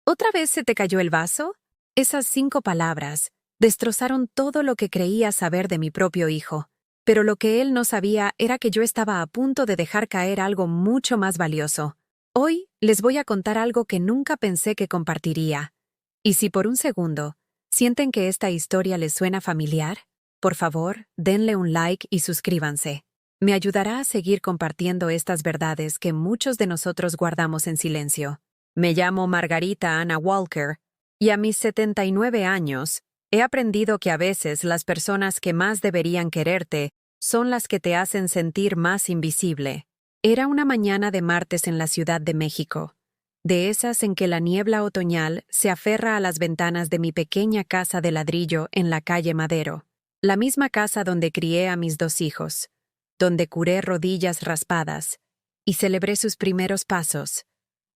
¿Otra vez se te cayó el vaso? Esas 5 palabras destrozaron todo lo que creía saber de mi propio hijo, pero lo que él no sabía era que yo estaba a punto de dejar caer algo mucho más valioso. Hoy les voy a contar algo que nunca pensé que compartiría. Y si por un segundo sienten que esta historia les suena familiar, por favor, denle un like y suscríbanse. Me ayudará a seguir compartiendo estas verdades que muchos de nosotros guardamos en silencio. Me llamo Margarita Anna Walker, y a mis 79 años, he aprendido que a veces las personas que más deberían quererte son las que te hacen sentir más invisible. Era una mañana de martes en la Ciudad de México, de esas en que la niebla otoñal se aferra a las ventanas de mi pequeña casa de ladrillo en la calle Madero, la misma casa donde crié a mis 2 hijos, donde curé rodillas raspadas y celebré sus primeros pasos,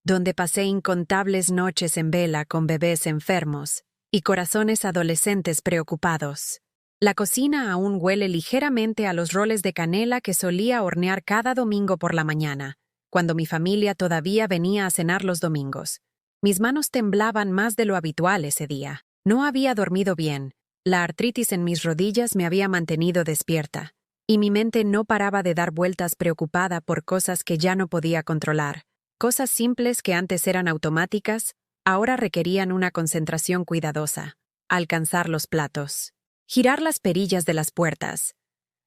donde pasé incontables noches en vela con bebés enfermos y corazones adolescentes preocupados. La cocina aún huele ligeramente a los roles de canela que solía hornear cada domingo por la mañana, cuando mi familia todavía venía a cenar los domingos. Mis manos temblaban más de lo habitual ese día. No había dormido bien. La artritis en mis rodillas me había mantenido despierta, y mi mente no paraba de dar vueltas preocupada por cosas que ya no podía controlar. Cosas simples que antes eran automáticas, ahora requerían una concentración cuidadosa. Alcanzar los platos, girar las perillas de las puertas,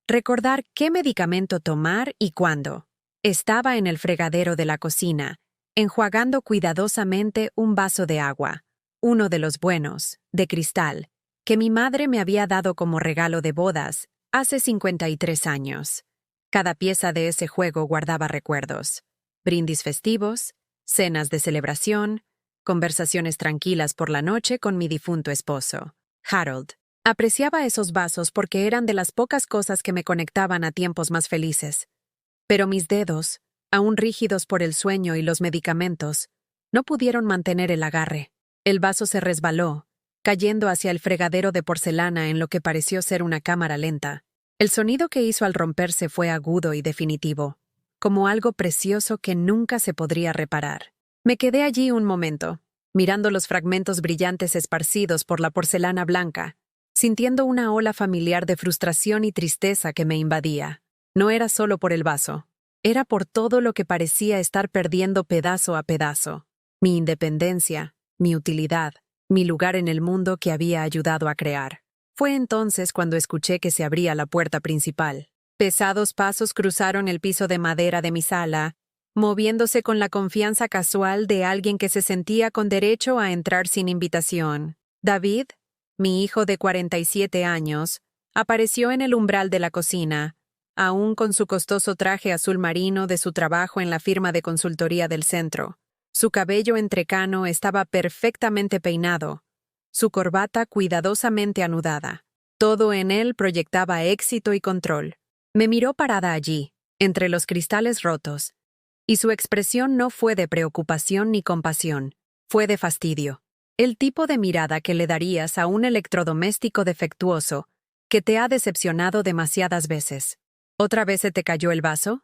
recordar qué medicamento tomar y cuándo. Estaba en el fregadero de la cocina, enjuagando cuidadosamente un vaso de agua, uno de los buenos, de cristal, que mi madre me había dado como regalo de bodas hace 53 años. Cada pieza de ese juego guardaba recuerdos. Brindis festivos, cenas de celebración, conversaciones tranquilas por la noche con mi difunto esposo, Harold. Apreciaba esos vasos porque eran de las pocas cosas que me conectaban a tiempos más felices. Pero mis dedos, aún rígidos por el sueño y los medicamentos, no pudieron mantener el agarre. El vaso se resbaló, cayendo hacia el fregadero de porcelana en lo que pareció ser una cámara lenta. El sonido que hizo al romperse fue agudo y definitivo, como algo precioso que nunca se podría reparar. Me quedé allí un momento, mirando los fragmentos brillantes esparcidos por la porcelana blanca, sintiendo una ola familiar de frustración y tristeza que me invadía. No era solo por el vaso, era por todo lo que parecía estar perdiendo pedazo a pedazo. Mi independencia, mi utilidad, mi lugar en el mundo que había ayudado a crear. Fue entonces cuando escuché que se abría la puerta principal. Pesados pasos cruzaron el piso de madera de mi sala, moviéndose con la confianza casual de alguien que se sentía con derecho a entrar sin invitación. David, mi hijo de 47 años, apareció en el umbral de la cocina, aún con su costoso traje azul marino de su trabajo en la firma de consultoría del centro. Su cabello entrecano estaba perfectamente peinado, su corbata cuidadosamente anudada. Todo en él proyectaba éxito y control. Me miró parada allí, entre los cristales rotos, y su expresión no fue de preocupación ni compasión, fue de fastidio. El tipo de mirada que le darías a un electrodoméstico defectuoso que te ha decepcionado demasiadas veces. ¿Otra vez se te cayó el vaso?,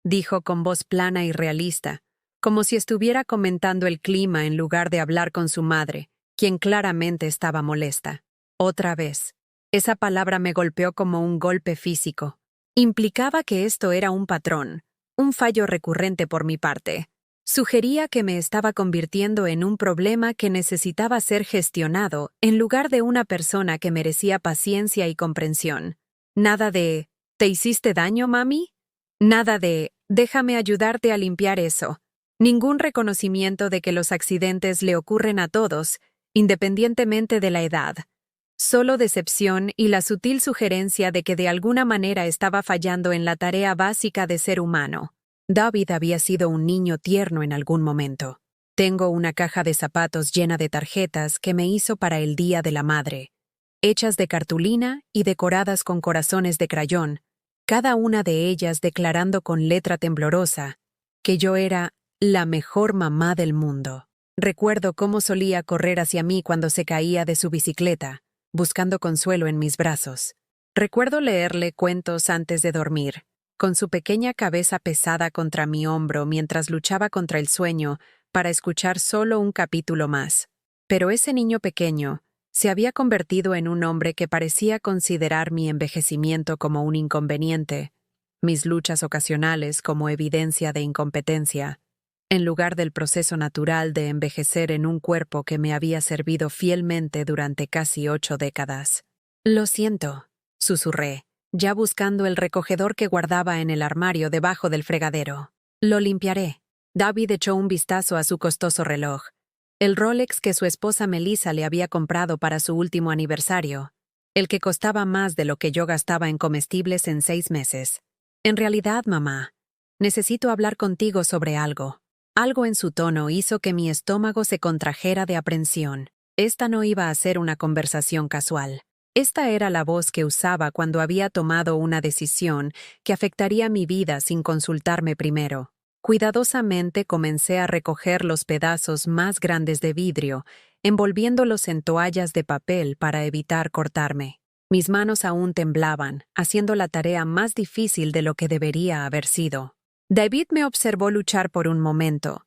dijo con voz plana y realista, como si estuviera comentando el clima en lugar de hablar con su madre, quien claramente estaba molesta. Otra vez. Esa palabra me golpeó como un golpe físico. Implicaba que esto era un patrón, un fallo recurrente por mi parte. Sugería que me estaba convirtiendo en un problema que necesitaba ser gestionado en lugar de una persona que merecía paciencia y comprensión. Nada de ¿te hiciste daño, mami? Nada de déjame ayudarte a limpiar eso. Ningún reconocimiento de que los accidentes le ocurren a todos, independientemente de la edad. Solo decepción y la sutil sugerencia de que de alguna manera estaba fallando en la tarea básica de ser humano. David había sido un niño tierno en algún momento. Tengo una caja de zapatos llena de tarjetas que me hizo para el Día de la Madre, hechas de cartulina y decoradas con corazones de crayón, cada una de ellas declarando con letra temblorosa que yo era la mejor mamá del mundo. Recuerdo cómo solía correr hacia mí cuando se caía de su bicicleta, buscando consuelo en mis brazos. Recuerdo leerle cuentos antes de dormir, con su pequeña cabeza pesada contra mi hombro mientras luchaba contra el sueño para escuchar solo un capítulo más. Pero ese niño pequeño se había convertido en un hombre que parecía considerar mi envejecimiento como un inconveniente, mis luchas ocasionales como evidencia de incompetencia, en lugar del proceso natural de envejecer en un cuerpo que me había servido fielmente durante casi 8 décadas. «Lo siento», susurré, ya buscando el recogedor que guardaba en el armario debajo del fregadero. «Lo limpiaré». David echó un vistazo a su costoso reloj, el Rolex que su esposa Melissa le había comprado para su último aniversario, el que costaba más de lo que yo gastaba en comestibles en 6 meses. «En realidad, mamá, necesito hablar contigo sobre algo». Algo en su tono hizo que mi estómago se contrajera de aprensión. Esta no iba a ser una conversación casual. Esta era la voz que usaba cuando había tomado una decisión que afectaría mi vida sin consultarme primero. Cuidadosamente comencé a recoger los pedazos más grandes de vidrio, envolviéndolos en toallas de papel para evitar cortarme. Mis manos aún temblaban, haciendo la tarea más difícil de lo que debería haber sido. David me observó luchar por un momento.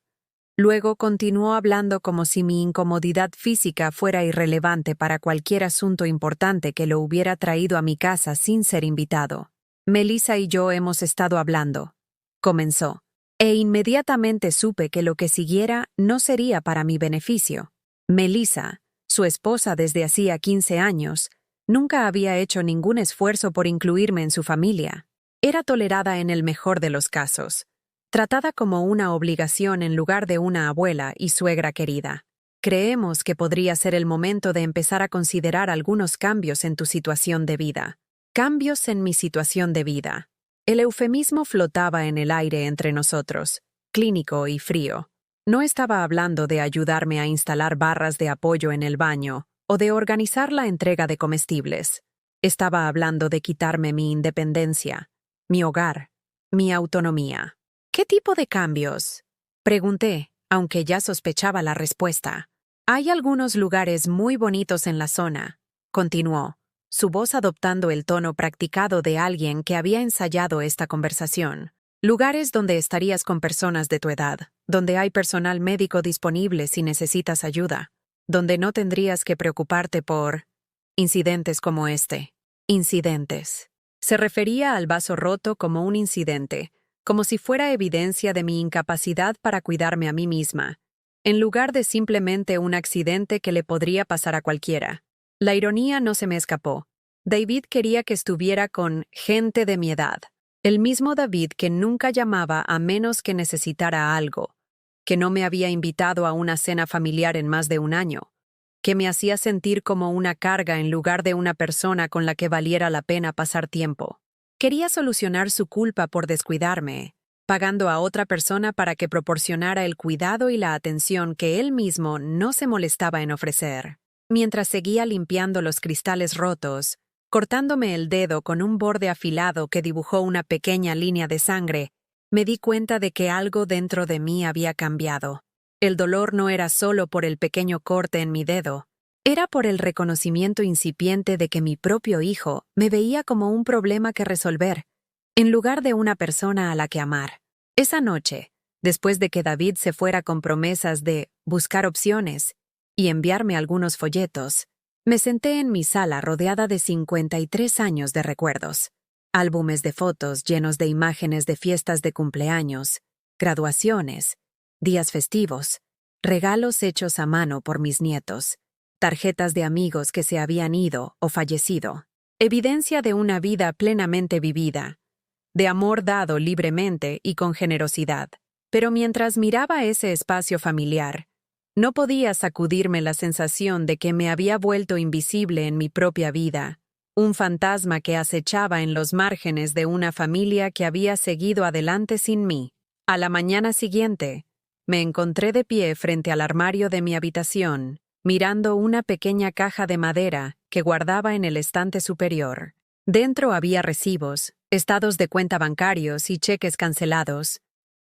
Luego continuó hablando como si mi incomodidad física fuera irrelevante para cualquier asunto importante que lo hubiera traído a mi casa sin ser invitado. «Melissa y yo hemos estado hablando», comenzó, e inmediatamente supe que lo que siguiera no sería para mi beneficio. Melissa, su esposa desde hacía 15 años, nunca había hecho ningún esfuerzo por incluirme en su familia. Era tolerada en el mejor de los casos, tratada como una obligación en lugar de una abuela y suegra querida. «Creemos que podría ser el momento de empezar a considerar algunos cambios en tu situación de vida». Cambios en mi situación de vida. El eufemismo flotaba en el aire entre nosotros, clínico y frío. No estaba hablando de ayudarme a instalar barras de apoyo en el baño o de organizar la entrega de comestibles. Estaba hablando de quitarme mi independencia, mi hogar, mi autonomía. «¿Qué tipo de cambios?», pregunté, aunque ya sospechaba la respuesta. «Hay algunos lugares muy bonitos en la zona», continuó, su voz adoptando el tono practicado de alguien que había ensayado esta conversación. «Lugares donde estarías con personas de tu edad, donde hay personal médico disponible si necesitas ayuda, donde no tendrías que preocuparte por incidentes como este». Incidentes. Se refería al vaso roto como un incidente, como si fuera evidencia de mi incapacidad para cuidarme a mí misma, en lugar de simplemente un accidente que le podría pasar a cualquiera. La ironía no se me escapó. David quería que estuviera con gente de mi edad. El mismo David que nunca llamaba a menos que necesitara algo, que no me había invitado a una cena familiar en más de un año, que me hacía sentir como una carga en lugar de una persona con la que valiera la pena pasar tiempo. Quería solucionar su culpa por descuidarme, pagando a otra persona para que proporcionara el cuidado y la atención que él mismo no se molestaba en ofrecer. Mientras seguía limpiando los cristales rotos, cortándome el dedo con un borde afilado que dibujó una pequeña línea de sangre, me di cuenta de que algo dentro de mí había cambiado. El dolor no era solo por el pequeño corte en mi dedo, era por el reconocimiento incipiente de que mi propio hijo me veía como un problema que resolver, en lugar de una persona a la que amar. Esa noche, después de que David se fuera con promesas de buscar opciones y enviarme algunos folletos, me senté en mi sala rodeada de 53 años de recuerdos. Álbumes de fotos llenos de imágenes de fiestas de cumpleaños, graduaciones, días festivos, regalos hechos a mano por mis nietos, tarjetas de amigos que se habían ido o fallecido, evidencia de una vida plenamente vivida, de amor dado libremente y con generosidad. Pero mientras miraba ese espacio familiar, no podía sacudirme la sensación de que me había vuelto invisible en mi propia vida, un fantasma que acechaba en los márgenes de una familia que había seguido adelante sin mí. A la mañana siguiente, me encontré de pie frente al armario de mi habitación, mirando una pequeña caja de madera que guardaba en el estante superior. Dentro había recibos, estados de cuenta bancarios y cheques cancelados,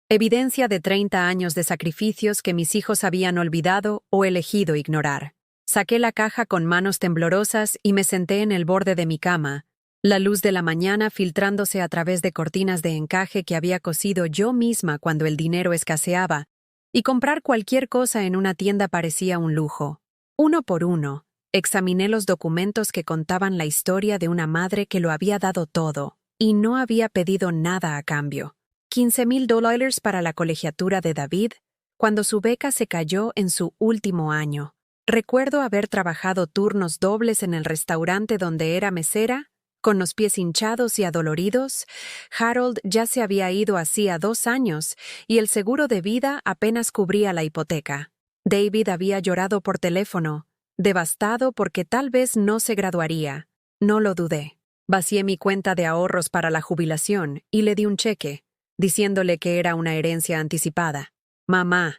evidencia de 30 años de sacrificios que mis hijos habían olvidado o elegido ignorar. Saqué la caja con manos temblorosas y me senté en el borde de mi cama, la luz de la mañana filtrándose a través de cortinas de encaje que había cosido yo misma cuando el dinero escaseaba, y comprar cualquier cosa en una tienda parecía un lujo. Uno por uno, examiné los documentos que contaban la historia de una madre que lo había dado todo y no había pedido nada a cambio. $15,000 para la colegiatura de David, cuando su beca se cayó en su último año. Recuerdo haber trabajado turnos dobles en el restaurante donde era mesera, con los pies hinchados y adoloridos. Harold ya se había ido hacía 2 años y el seguro de vida apenas cubría la hipoteca. David había llorado por teléfono, devastado porque tal vez no se graduaría. No lo dudé. Vacié mi cuenta de ahorros para la jubilación y le di un cheque, diciéndole que era una herencia anticipada. «Mamá,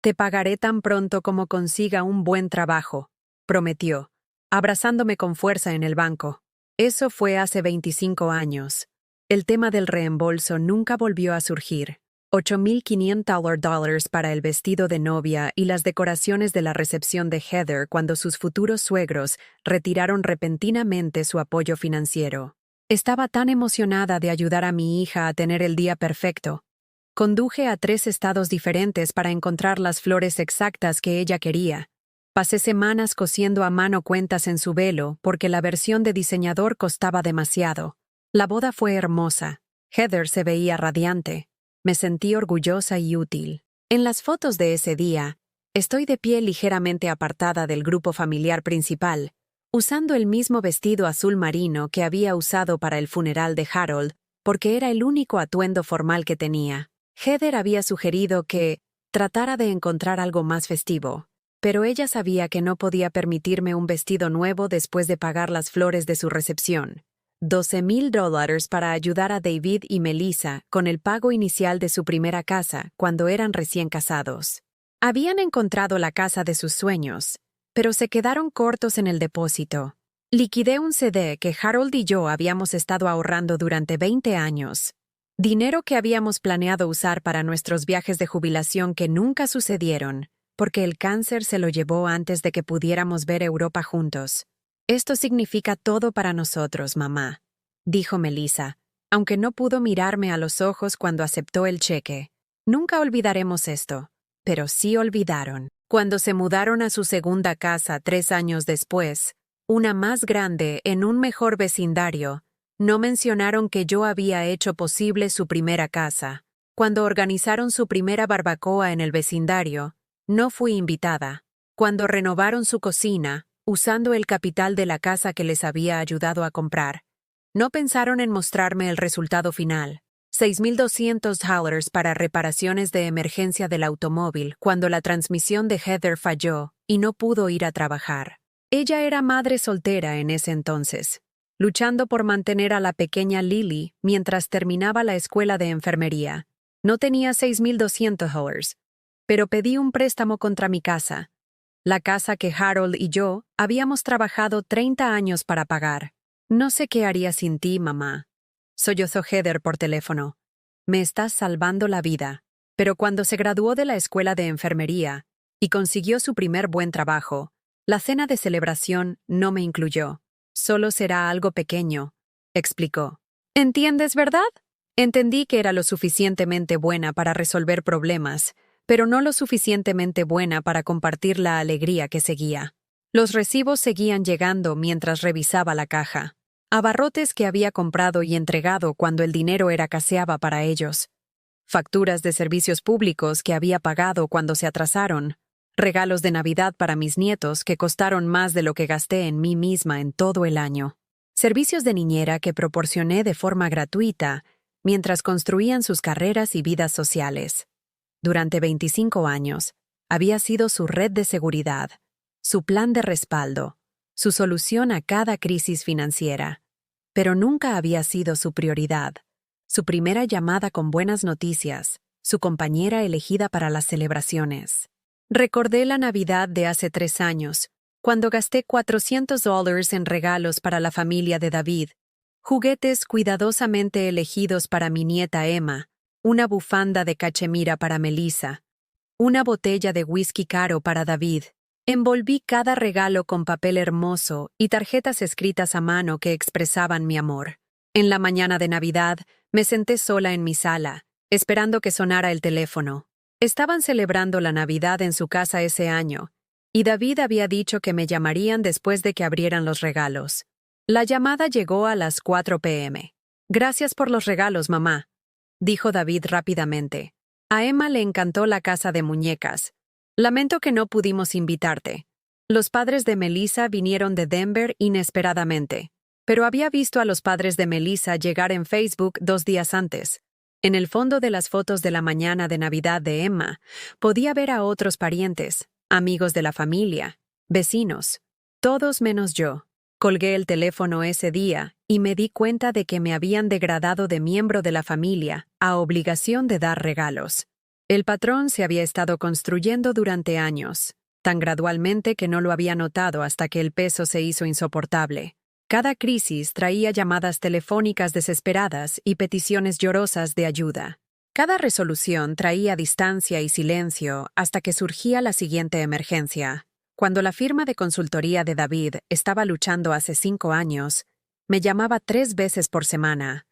te pagaré tan pronto como consiga un buen trabajo», prometió, abrazándome con fuerza en el banco. Eso fue hace 25 años. El tema del reembolso nunca volvió a surgir. $8,500 para el vestido de novia y las decoraciones de la recepción de Heather cuando sus futuros suegros retiraron repentinamente su apoyo financiero. Estaba tan emocionada de ayudar a mi hija a tener el día perfecto. Conduje a 3 estados diferentes para encontrar las flores exactas que ella quería. Pasé semanas cosiendo a mano cuentas en su velo porque la versión de diseñador costaba demasiado. La boda fue hermosa. Heather se veía radiante. Me sentí orgullosa y útil. En las fotos de ese día, estoy de pie ligeramente apartada del grupo familiar principal, usando el mismo vestido azul marino que había usado para el funeral de Harold, porque era el único atuendo formal que tenía. Heather había sugerido que tratara de encontrar algo más festivo, pero ella sabía que no podía permitirme un vestido nuevo después de pagar las flores de su recepción. $12,000 para ayudar a David y Melissa con el pago inicial de su primera casa cuando eran recién casados. Habían encontrado la casa de sus sueños, pero se quedaron cortos en el depósito. Liquidé un CD que Harold y yo habíamos estado ahorrando durante 20 años. Dinero que habíamos planeado usar para nuestros viajes de jubilación que nunca sucedieron, porque el cáncer se lo llevó antes de que pudiéramos ver Europa juntos. «Esto significa todo para nosotros, mamá», dijo Melissa, aunque no pudo mirarme a los ojos cuando aceptó el cheque. «Nunca olvidaremos esto», pero sí olvidaron. Cuando se mudaron a su segunda casa 3 años después, una más grande en un mejor vecindario, no mencionaron que yo había hecho posible su primera casa. Cuando organizaron su primera barbacoa en el vecindario, no fui invitada. Cuando renovaron su cocina, usando el capital de la casa que les había ayudado a comprar, no pensaron en mostrarme el resultado final. $6,200 para reparaciones de emergencia del automóvil cuando la transmisión de Heather falló y no pudo ir a trabajar. Ella era madre soltera en ese entonces, luchando por mantener a la pequeña Lily mientras terminaba la escuela de enfermería. No tenía $6,200, pero pedí un préstamo contra mi casa, la casa que Harold y yo habíamos trabajado 30 años para pagar. «No sé qué haría sin ti, mamá», sollozó Heather por teléfono. «Me estás salvando la vida». Pero cuando se graduó de la escuela de enfermería y consiguió su primer buen trabajo, la cena de celebración no me incluyó. «Solo será algo pequeño», explicó. «¿Entiendes, verdad?» Entendí que era lo suficientemente buena para resolver problemas, pero no lo suficientemente buena para compartir la alegría que seguía. Los recibos seguían llegando mientras revisaba la caja. Abarrotes que había comprado y entregado cuando el dinero escaseaba para ellos. Facturas de servicios públicos que había pagado cuando se atrasaron. Regalos de Navidad para mis nietos que costaron más de lo que gasté en mí misma en todo el año. Servicios de niñera que proporcioné de forma gratuita mientras construían sus carreras y vidas sociales. Durante 25 años, había sido su red de seguridad, su plan de respaldo, su solución a cada crisis financiera. Pero nunca había sido su prioridad, su primera llamada con buenas noticias, su compañera elegida para las celebraciones. Recordé la Navidad de hace 3 años, cuando gasté $400 en regalos para la familia de David, juguetes cuidadosamente elegidos para mi nieta Emma, una bufanda de cachemira para Melissa, una botella de whisky caro para David. Envolví cada regalo con papel hermoso y tarjetas escritas a mano que expresaban mi amor. En la mañana de Navidad, me senté sola en mi sala, esperando que sonara el teléfono. Estaban celebrando la Navidad en su casa ese año, y David había dicho que me llamarían después de que abrieran los regalos. La llamada llegó a las 4 p.m. Gracias por los regalos, mamá, dijo David rápidamente. A Emma le encantó la casa de muñecas. Lamento que no pudimos invitarte. Los padres de Melissa vinieron de Denver inesperadamente, pero había visto a los padres de Melissa llegar en Facebook 2 días antes. En el fondo de las fotos de la mañana de Navidad de Emma, podía ver a otros parientes, amigos de la familia, vecinos, todos menos yo. Colgué el teléfono ese día y me di cuenta de que me habían degradado de miembro de la familia a obligación de dar regalos. El patrón se había estado construyendo durante años, tan gradualmente que no lo había notado hasta que el peso se hizo insoportable. Cada crisis traía llamadas telefónicas desesperadas y peticiones llorosas de ayuda. Cada resolución traía distancia y silencio hasta que surgía la siguiente emergencia. Cuando la firma de consultoría de David estaba luchando hace 5 años, me llamaba 3 veces por semana,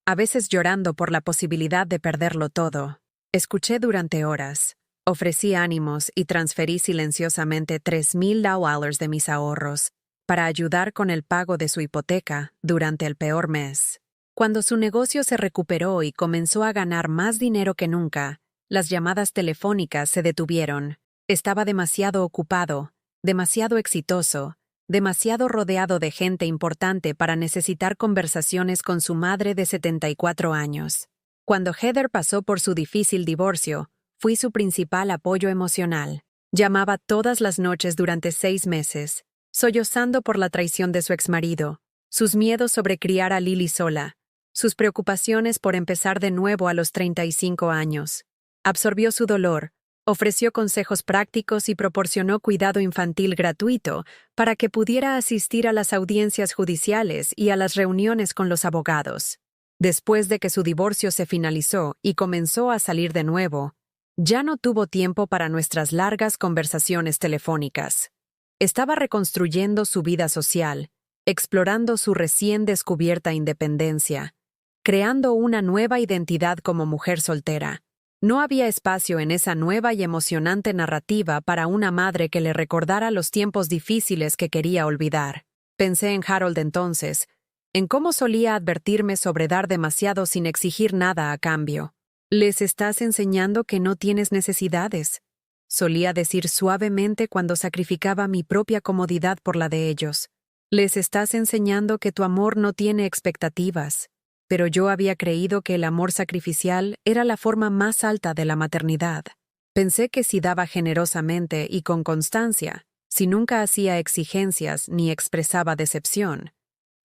a veces llorando por la posibilidad de perderlo todo. Escuché durante horas, ofrecí ánimos y transferí silenciosamente $3,000 de mis ahorros para ayudar con el pago de su hipoteca durante el peor mes. Cuando su negocio se recuperó y comenzó a ganar más dinero que nunca, las llamadas telefónicas se detuvieron. Estaba demasiado ocupado, demasiado exitoso, demasiado rodeado de gente importante para necesitar conversaciones con su madre de 74 años. Cuando Heather pasó por su difícil divorcio, fui su principal apoyo emocional. Llamaba todas las noches durante 6 meses, sollozando por la traición de su exmarido, sus miedos sobre criar a Lily sola, sus preocupaciones por empezar de nuevo a los 35 años. Absorbió su dolor, ofreció consejos prácticos y proporcionó cuidado infantil gratuito para que pudiera asistir a las audiencias judiciales y a las reuniones con los abogados. Después de que su divorcio se finalizó y comenzó a salir de nuevo, ya no tuvo tiempo para nuestras largas conversaciones telefónicas. Estaba reconstruyendo su vida social, explorando su recién descubierta independencia, creando una nueva identidad como mujer soltera. No había espacio en esa nueva y emocionante narrativa para una madre que le recordara los tiempos difíciles que quería olvidar. Pensé en Harold entonces, en cómo solía advertirme sobre dar demasiado sin exigir nada a cambio. «Les estás enseñando que no tienes necesidades», solía decir suavemente cuando sacrificaba mi propia comodidad por la de ellos. «Les estás enseñando que tu amor no tiene expectativas». Pero yo había creído que el amor sacrificial era la forma más alta de la maternidad. Pensé que si daba generosamente y con constancia, si nunca hacía exigencias ni expresaba decepción,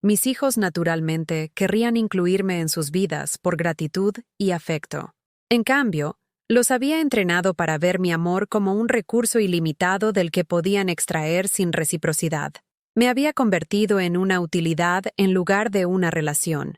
mis hijos naturalmente querrían incluirme en sus vidas por gratitud y afecto. En cambio, los había entrenado para ver mi amor como un recurso ilimitado del que podían extraer sin reciprocidad. Me había convertido en una utilidad en lugar de una relación.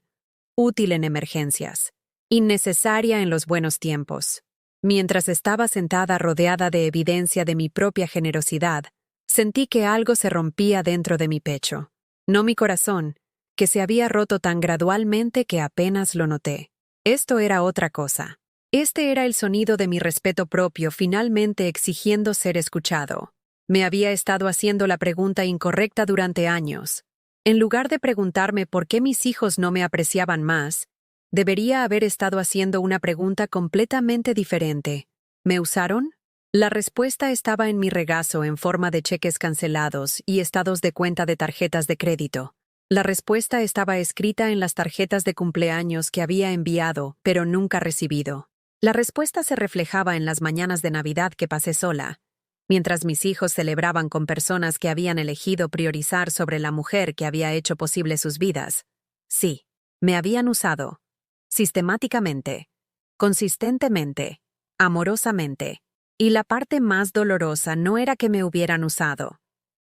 Útil en emergencias, innecesaria en los buenos tiempos. Mientras estaba sentada rodeada de evidencia de mi propia generosidad, sentí que algo se rompía dentro de mi pecho. No mi corazón, que se había roto tan gradualmente que apenas lo noté. Esto era otra cosa. Este era el sonido de mi respeto propio finalmente exigiendo ser escuchado. Me había estado haciendo la pregunta incorrecta durante años. En lugar de preguntarme por qué mis hijos no me apreciaban más, debería haber estado haciendo una pregunta completamente diferente. ¿Me usaron? La respuesta estaba en mi regazo en forma de cheques cancelados y estados de cuenta de tarjetas de crédito. La respuesta estaba escrita en las tarjetas de cumpleaños que había enviado, pero nunca recibido. La respuesta se reflejaba en las mañanas de Navidad que pasé sola, mientras mis hijos celebraban con personas que habían elegido priorizar sobre la mujer que había hecho posible sus vidas. Sí, me habían usado. Sistemáticamente, consistentemente, amorosamente. Y la parte más dolorosa no era que me hubieran usado.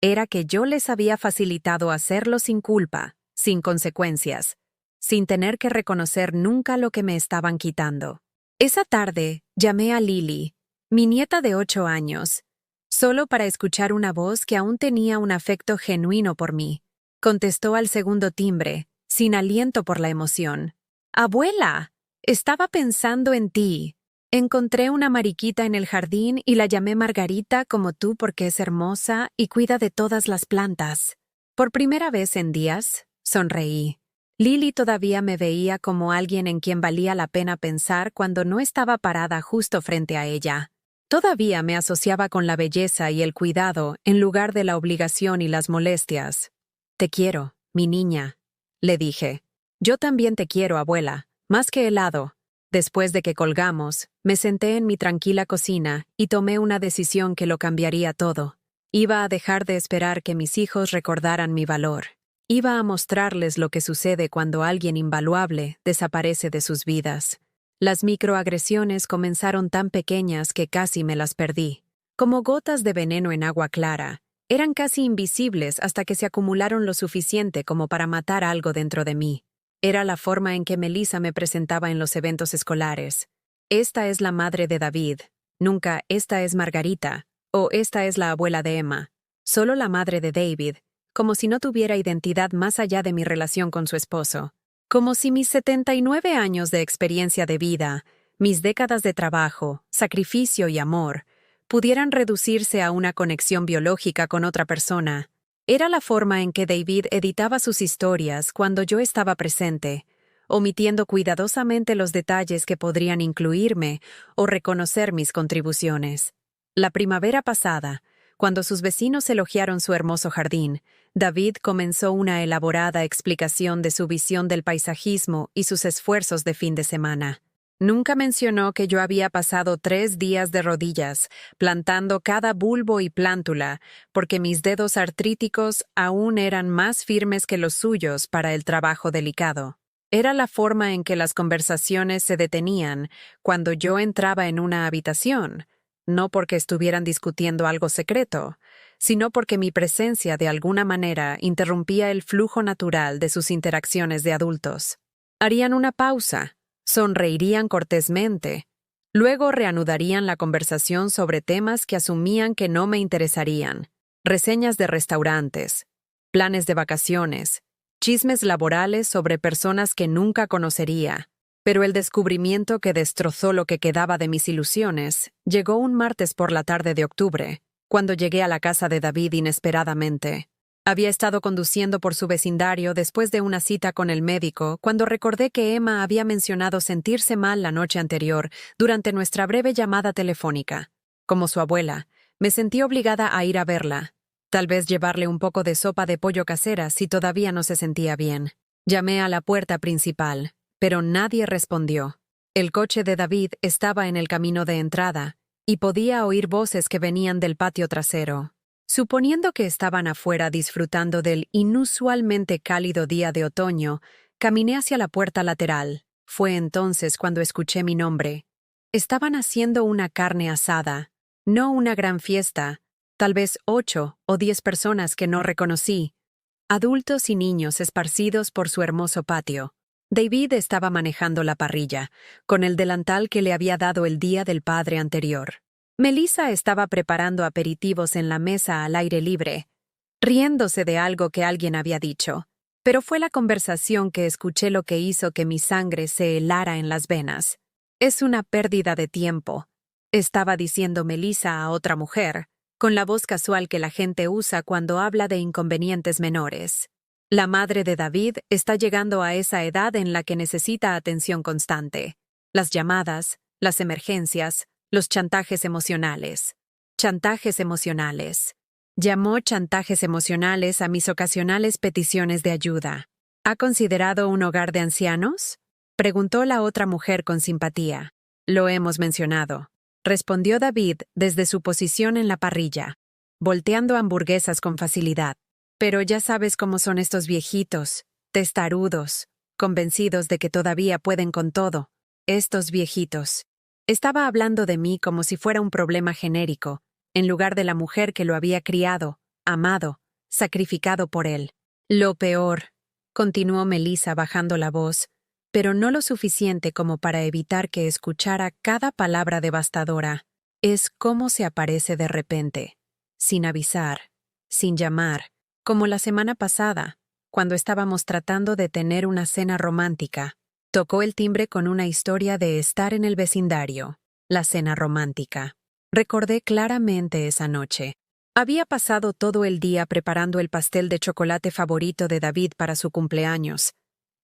Era que yo les había facilitado hacerlo sin culpa, sin consecuencias, sin tener que reconocer nunca lo que me estaban quitando. Esa tarde, llamé a Lily, mi nieta de 8 años, solo para escuchar una voz que aún tenía un afecto genuino por mí. Contestó al segundo timbre, sin aliento por la emoción. «Abuela, estaba pensando en ti». Encontré una mariquita en el jardín y la llamé Margarita como tú porque es hermosa y cuida de todas las plantas. Por primera vez en días, sonreí. Lily todavía me veía como alguien en quien valía la pena pensar cuando no estaba parada justo frente a ella. Todavía me asociaba con la belleza y el cuidado en lugar de la obligación y las molestias. Te quiero, mi niña, le dije. Yo también te quiero, abuela, más que helado. Después de que colgamos, me senté en mi tranquila cocina y tomé una decisión que lo cambiaría todo. Iba a dejar de esperar que mis hijos recordaran mi valor. Iba a mostrarles lo que sucede cuando alguien invaluable desaparece de sus vidas. Las microagresiones comenzaron tan pequeñas que casi me las perdí. Como gotas de veneno en agua clara, eran casi invisibles hasta que se acumularon lo suficiente como para matar algo dentro de mí. Era la forma en que Melissa me presentaba en los eventos escolares. Esta es la madre de David. Nunca esta es Margarita. O esta es la abuela de Emma. Solo la madre de David, como si no tuviera identidad más allá de mi relación con su esposo. Como si mis 79 años de experiencia de vida, mis décadas de trabajo, sacrificio y amor, pudieran reducirse a una conexión biológica con otra persona. Era la forma en que David editaba sus historias cuando yo estaba presente, omitiendo cuidadosamente los detalles que podrían incluirme o reconocer mis contribuciones. La primavera pasada, cuando sus vecinos elogiaron su hermoso jardín, David comenzó una elaborada explicación de su visión del paisajismo y sus esfuerzos de fin de semana. Nunca mencionó que yo había pasado 3 días de rodillas, plantando cada bulbo y plántula, porque mis dedos artríticos aún eran más firmes que los suyos para el trabajo delicado. Era la forma en que las conversaciones se detenían cuando yo entraba en una habitación, no porque estuvieran discutiendo algo secreto, sino porque mi presencia de alguna manera interrumpía el flujo natural de sus interacciones de adultos. Harían una pausa. Sonreirían cortésmente. Luego reanudarían la conversación sobre temas que asumían que no me interesarían. Reseñas de restaurantes, planes de vacaciones, chismes laborales sobre personas que nunca conocería. Pero el descubrimiento que destrozó lo que quedaba de mis ilusiones llegó un martes por la tarde de octubre, cuando llegué a la casa de David inesperadamente. Había estado conduciendo por su vecindario después de una cita con el médico cuando recordé que Emma había mencionado sentirse mal la noche anterior durante nuestra breve llamada telefónica. Como su abuela, me sentí obligada a ir a verla. Tal vez llevarle un poco de sopa de pollo casera si todavía no se sentía bien. Llamé a la puerta principal, pero nadie respondió. El coche de David estaba en el camino de entrada, y podía oír voces que venían del patio trasero. Suponiendo que estaban afuera disfrutando del inusualmente cálido día de otoño, caminé hacia la puerta lateral. Fue entonces cuando escuché mi nombre. Estaban haciendo una carne asada, no una gran fiesta, tal vez 8 o 10 personas que no reconocí, adultos y niños esparcidos por su hermoso patio. David estaba manejando la parrilla, con el delantal que le había dado el día del padre anterior. Melissa estaba preparando aperitivos en la mesa al aire libre, riéndose de algo que alguien había dicho, pero fue la conversación que escuché lo que hizo que mi sangre se helara en las venas. Es una pérdida de tiempo, estaba diciendo Melissa a otra mujer, con la voz casual que la gente usa cuando habla de inconvenientes menores. La madre de David está llegando a esa edad en la que necesita atención constante. Las llamadas, las emergencias, los chantajes emocionales. Chantajes emocionales. Llamó chantajes emocionales a mis ocasionales peticiones de ayuda. ¿Ha considerado un hogar de ancianos? Preguntó la otra mujer con simpatía. Lo hemos mencionado. Respondió David desde su posición en la parrilla, volteando hamburguesas con facilidad. Pero ya sabes cómo son estos viejitos, testarudos, convencidos de que todavía pueden con todo. Estos viejitos. Estaba hablando de mí como si fuera un problema genérico, en lugar de la mujer que lo había criado, amado, sacrificado por él. Lo peor, continuó Melissa bajando la voz, pero no lo suficiente como para evitar que escuchara cada palabra devastadora, es cómo se aparece de repente, sin avisar, sin llamar, como la semana pasada, cuando estábamos tratando de tener una cena romántica. Tocó el timbre con una historia de estar en el vecindario. la cena romántica. Recordé claramente esa noche. Había pasado todo el día preparando el pastel de chocolate favorito de David para su cumpleaños,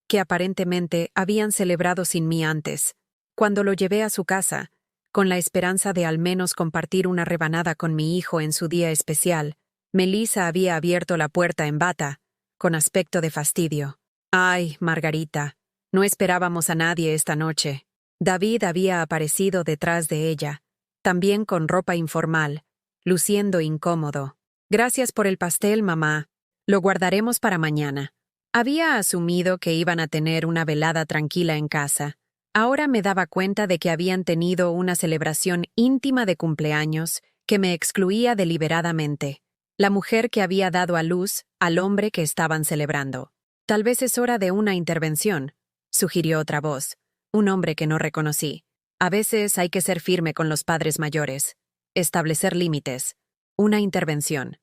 que aparentemente habían celebrado sin mí antes. Cuando lo llevé a su casa, con la esperanza de al menos compartir una rebanada con mi hijo en su día especial, Melissa había abierto la puerta en bata, con aspecto de fastidio. «Ay, Margarita, no esperábamos a nadie esta noche». David había aparecido detrás de ella, también con ropa informal, luciendo incómodo. «Gracias por el pastel, mamá. Lo guardaremos para mañana». Había asumido que iban a tener una velada tranquila en casa. Ahora me daba cuenta de que habían tenido una celebración íntima de cumpleaños que me excluía deliberadamente. La mujer que había dado a luz al hombre que estaban celebrando. «Tal vez es hora de una intervención», sugirió otra voz, un hombre que no reconocí. «A veces hay que ser firme con los padres mayores. Establecer límites. Una intervención.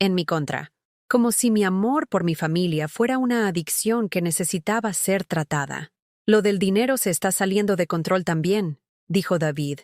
En mi contra. Como si mi amor por mi familia fuera una adicción que necesitaba ser tratada». «Lo del dinero se está saliendo de control también», dijo David,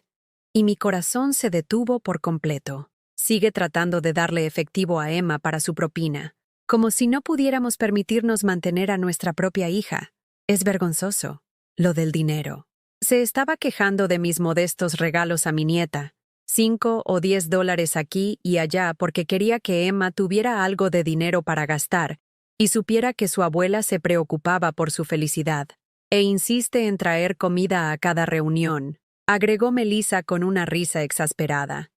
y mi corazón se detuvo por completo. Sigue tratando de darle efectivo a Emma para su propina, como si no pudiéramos permitirnos mantener a nuestra propia hija. Es vergonzoso, lo del dinero. Se estaba quejando de mis modestos regalos a mi nieta, $5 o $10 aquí y allá porque quería que Emma tuviera algo de dinero para gastar y supiera que su abuela se preocupaba por su felicidad. E insiste en traer comida a cada reunión, agregó Melissa con una risa exasperada.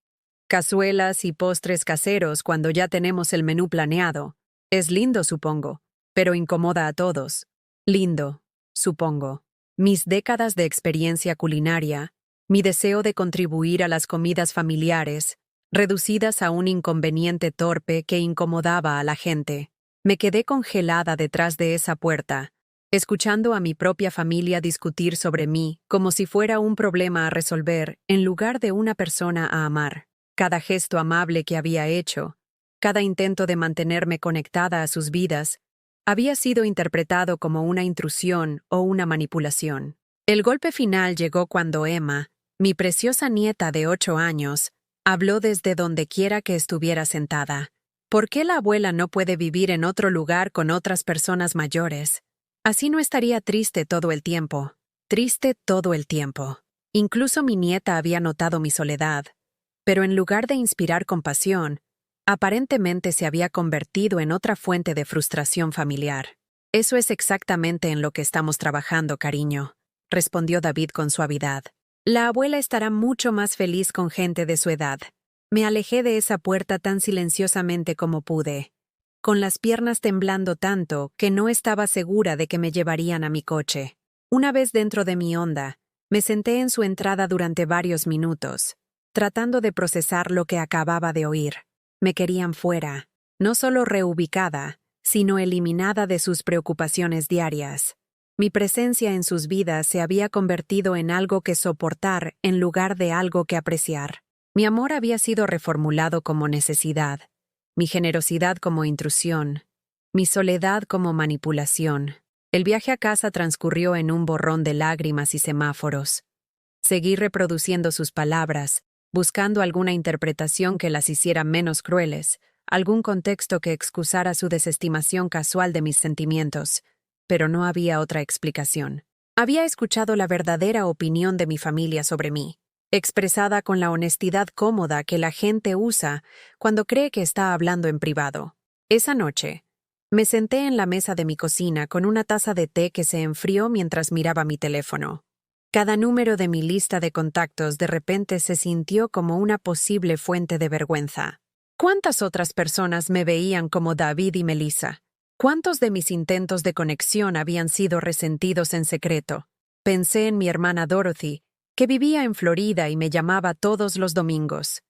Cazuelas y postres caseros cuando ya tenemos el menú planeado. Es lindo, supongo, pero incomoda a todos. Lindo, supongo. Mis décadas de experiencia culinaria, mi deseo de contribuir a las comidas familiares, reducidas a un inconveniente torpe que incomodaba a la gente. Me quedé congelada detrás de esa puerta, escuchando a mi propia familia discutir sobre mí como si fuera un problema a resolver en lugar de una persona a amar. Cada gesto amable que había hecho, cada intento de mantenerme conectada a sus vidas, había sido interpretado como una intrusión o una manipulación. El golpe final llegó cuando Emma, mi preciosa nieta de 8 años, habló desde donde quiera que estuviera sentada. ¿Por qué la abuela no puede vivir en otro lugar con otras personas mayores? Así no estaría triste todo el tiempo. Triste todo el tiempo. Incluso mi nieta había notado mi soledad, pero en lugar de inspirar compasión, aparentemente se había convertido en otra fuente de frustración familiar. «Eso es exactamente en lo que estamos trabajando, cariño», respondió David con suavidad. «La abuela estará mucho más feliz con gente de su edad». Me alejé de esa puerta tan silenciosamente como pude, con las piernas temblando tanto que no estaba segura de que me llevarían a mi coche. Una vez dentro de mi Honda, me senté en su entrada durante varios minutos, tratando de procesar lo que acababa de oír. Me querían fuera, no solo reubicada, sino eliminada de sus preocupaciones diarias. Mi presencia en sus vidas se había convertido en algo que soportar en lugar de algo que apreciar. Mi amor había sido reformulado como necesidad, mi generosidad como intrusión, mi soledad como manipulación. El viaje a casa transcurrió en un borrón de lágrimas y semáforos. Seguí reproduciendo sus palabras, buscando alguna interpretación que las hiciera menos crueles, algún contexto que excusara su desestimación casual de mis sentimientos, pero no había otra explicación. Había escuchado la verdadera opinión de mi familia sobre mí, expresada con la honestidad cómoda que la gente usa cuando cree que está hablando en privado. Esa noche, me senté en la mesa de mi cocina con una taza de té que se enfrió mientras miraba mi teléfono. Cada número de mi lista de contactos de repente se sintió como una posible fuente de vergüenza. ¿Cuántas otras personas me veían como David y Melissa? ¿Cuántos de mis intentos de conexión habían sido resentidos en secreto? Pensé en mi hermana Dorothy, que vivía en Florida y me llamaba todos los domingos.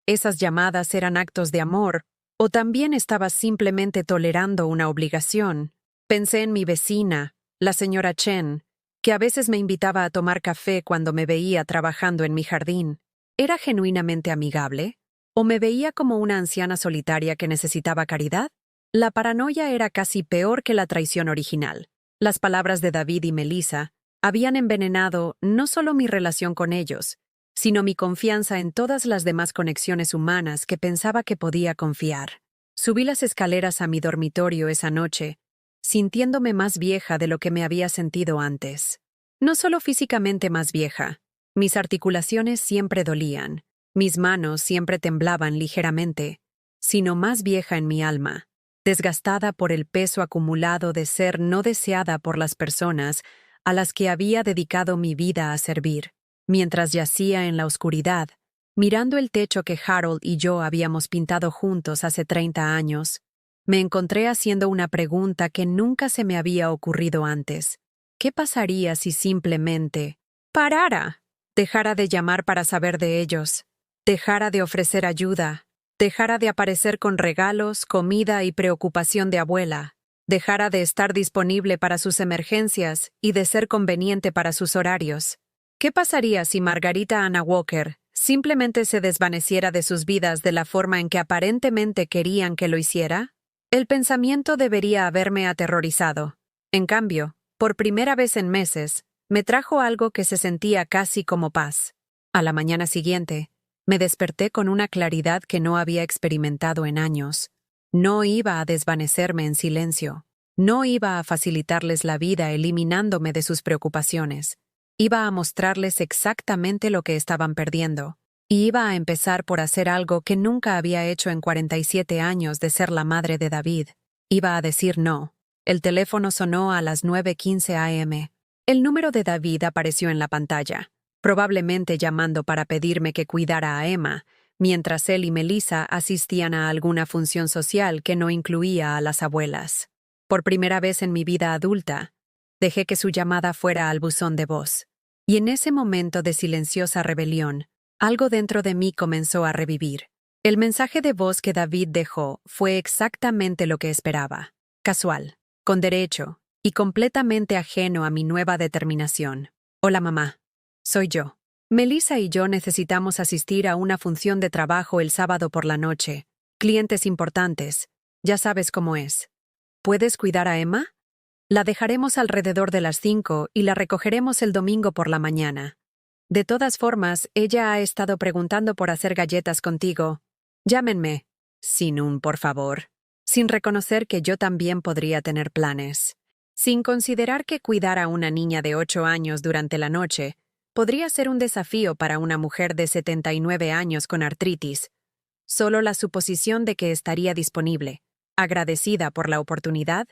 ¿Esas llamadas eran actos de amor, o también estaba simplemente tolerando una obligación? Pensé en mi vecina, la señora Chen, que a veces me invitaba a tomar café cuando me veía trabajando en mi jardín. ¿Era genuinamente amigable? ¿O me veía como una anciana solitaria que necesitaba caridad? La paranoia era casi peor que la traición original. Las palabras de David y Melissa habían envenenado no solo mi relación con ellos, sino mi confianza en todas las demás conexiones humanas que pensaba que podía confiar. Subí las escaleras a mi dormitorio esa noche, sintiéndome más vieja de lo que me había sentido antes. No solo físicamente más vieja, mis articulaciones siempre dolían, mis manos siempre temblaban ligeramente, sino más vieja en mi alma, desgastada por el peso acumulado de ser no deseada por las personas a las que había dedicado mi vida a servir. Mientras yacía en la oscuridad, mirando el techo que Harold y yo habíamos pintado juntos hace 30 años, me encontré haciendo una pregunta que nunca se me había ocurrido antes. ¿Qué pasaría si simplemente parara? Dejara de llamar para saber de ellos, dejara de ofrecer ayuda, dejara de aparecer con regalos, comida y preocupación de abuela, dejara de estar disponible para sus emergencias y de ser conveniente para sus horarios. ¿Qué pasaría si Margarita Anna Walker simplemente se desvaneciera de sus vidas de la forma en que aparentemente querían que lo hiciera? El pensamiento debería haberme aterrorizado. En cambio, por primera vez en meses, me trajo algo que se sentía casi como paz. A la mañana siguiente, me desperté con una claridad que no había experimentado en años. No iba a desvanecerme en silencio. No iba a facilitarles la vida eliminándome de sus preocupaciones. Iba a mostrarles exactamente lo que estaban perdiendo. Y iba a empezar por hacer algo que nunca había hecho en 47 años de ser la madre de David. Iba a decir no. El teléfono sonó a las 9:15 a.m. El número de David apareció en la pantalla, probablemente llamando para pedirme que cuidara a Emma, mientras él y Melissa asistían a alguna función social que no incluía a las abuelas. Por primera vez en mi vida adulta, dejé que su llamada fuera al buzón de voz. Y en ese momento de silenciosa rebelión, algo dentro de mí comenzó a revivir. El mensaje de voz que David dejó fue exactamente lo que esperaba. Casual, con derecho, y completamente ajeno a mi nueva determinación. Hola mamá, soy yo. Melissa y yo necesitamos asistir a una función de trabajo el sábado por la noche. Clientes importantes. Ya sabes cómo es. ¿Puedes cuidar a Emma? La dejaremos alrededor de las 5 y la recogeremos el domingo por la mañana. De todas formas, ella ha estado preguntando por hacer galletas contigo. Llámenme. Sin un por favor. Sin reconocer que yo también podría tener planes. Sin considerar que cuidar a una niña de 8 años durante la noche podría ser un desafío para una mujer de 79 años con artritis. Solo la suposición de que estaría disponible, agradecida por la oportunidad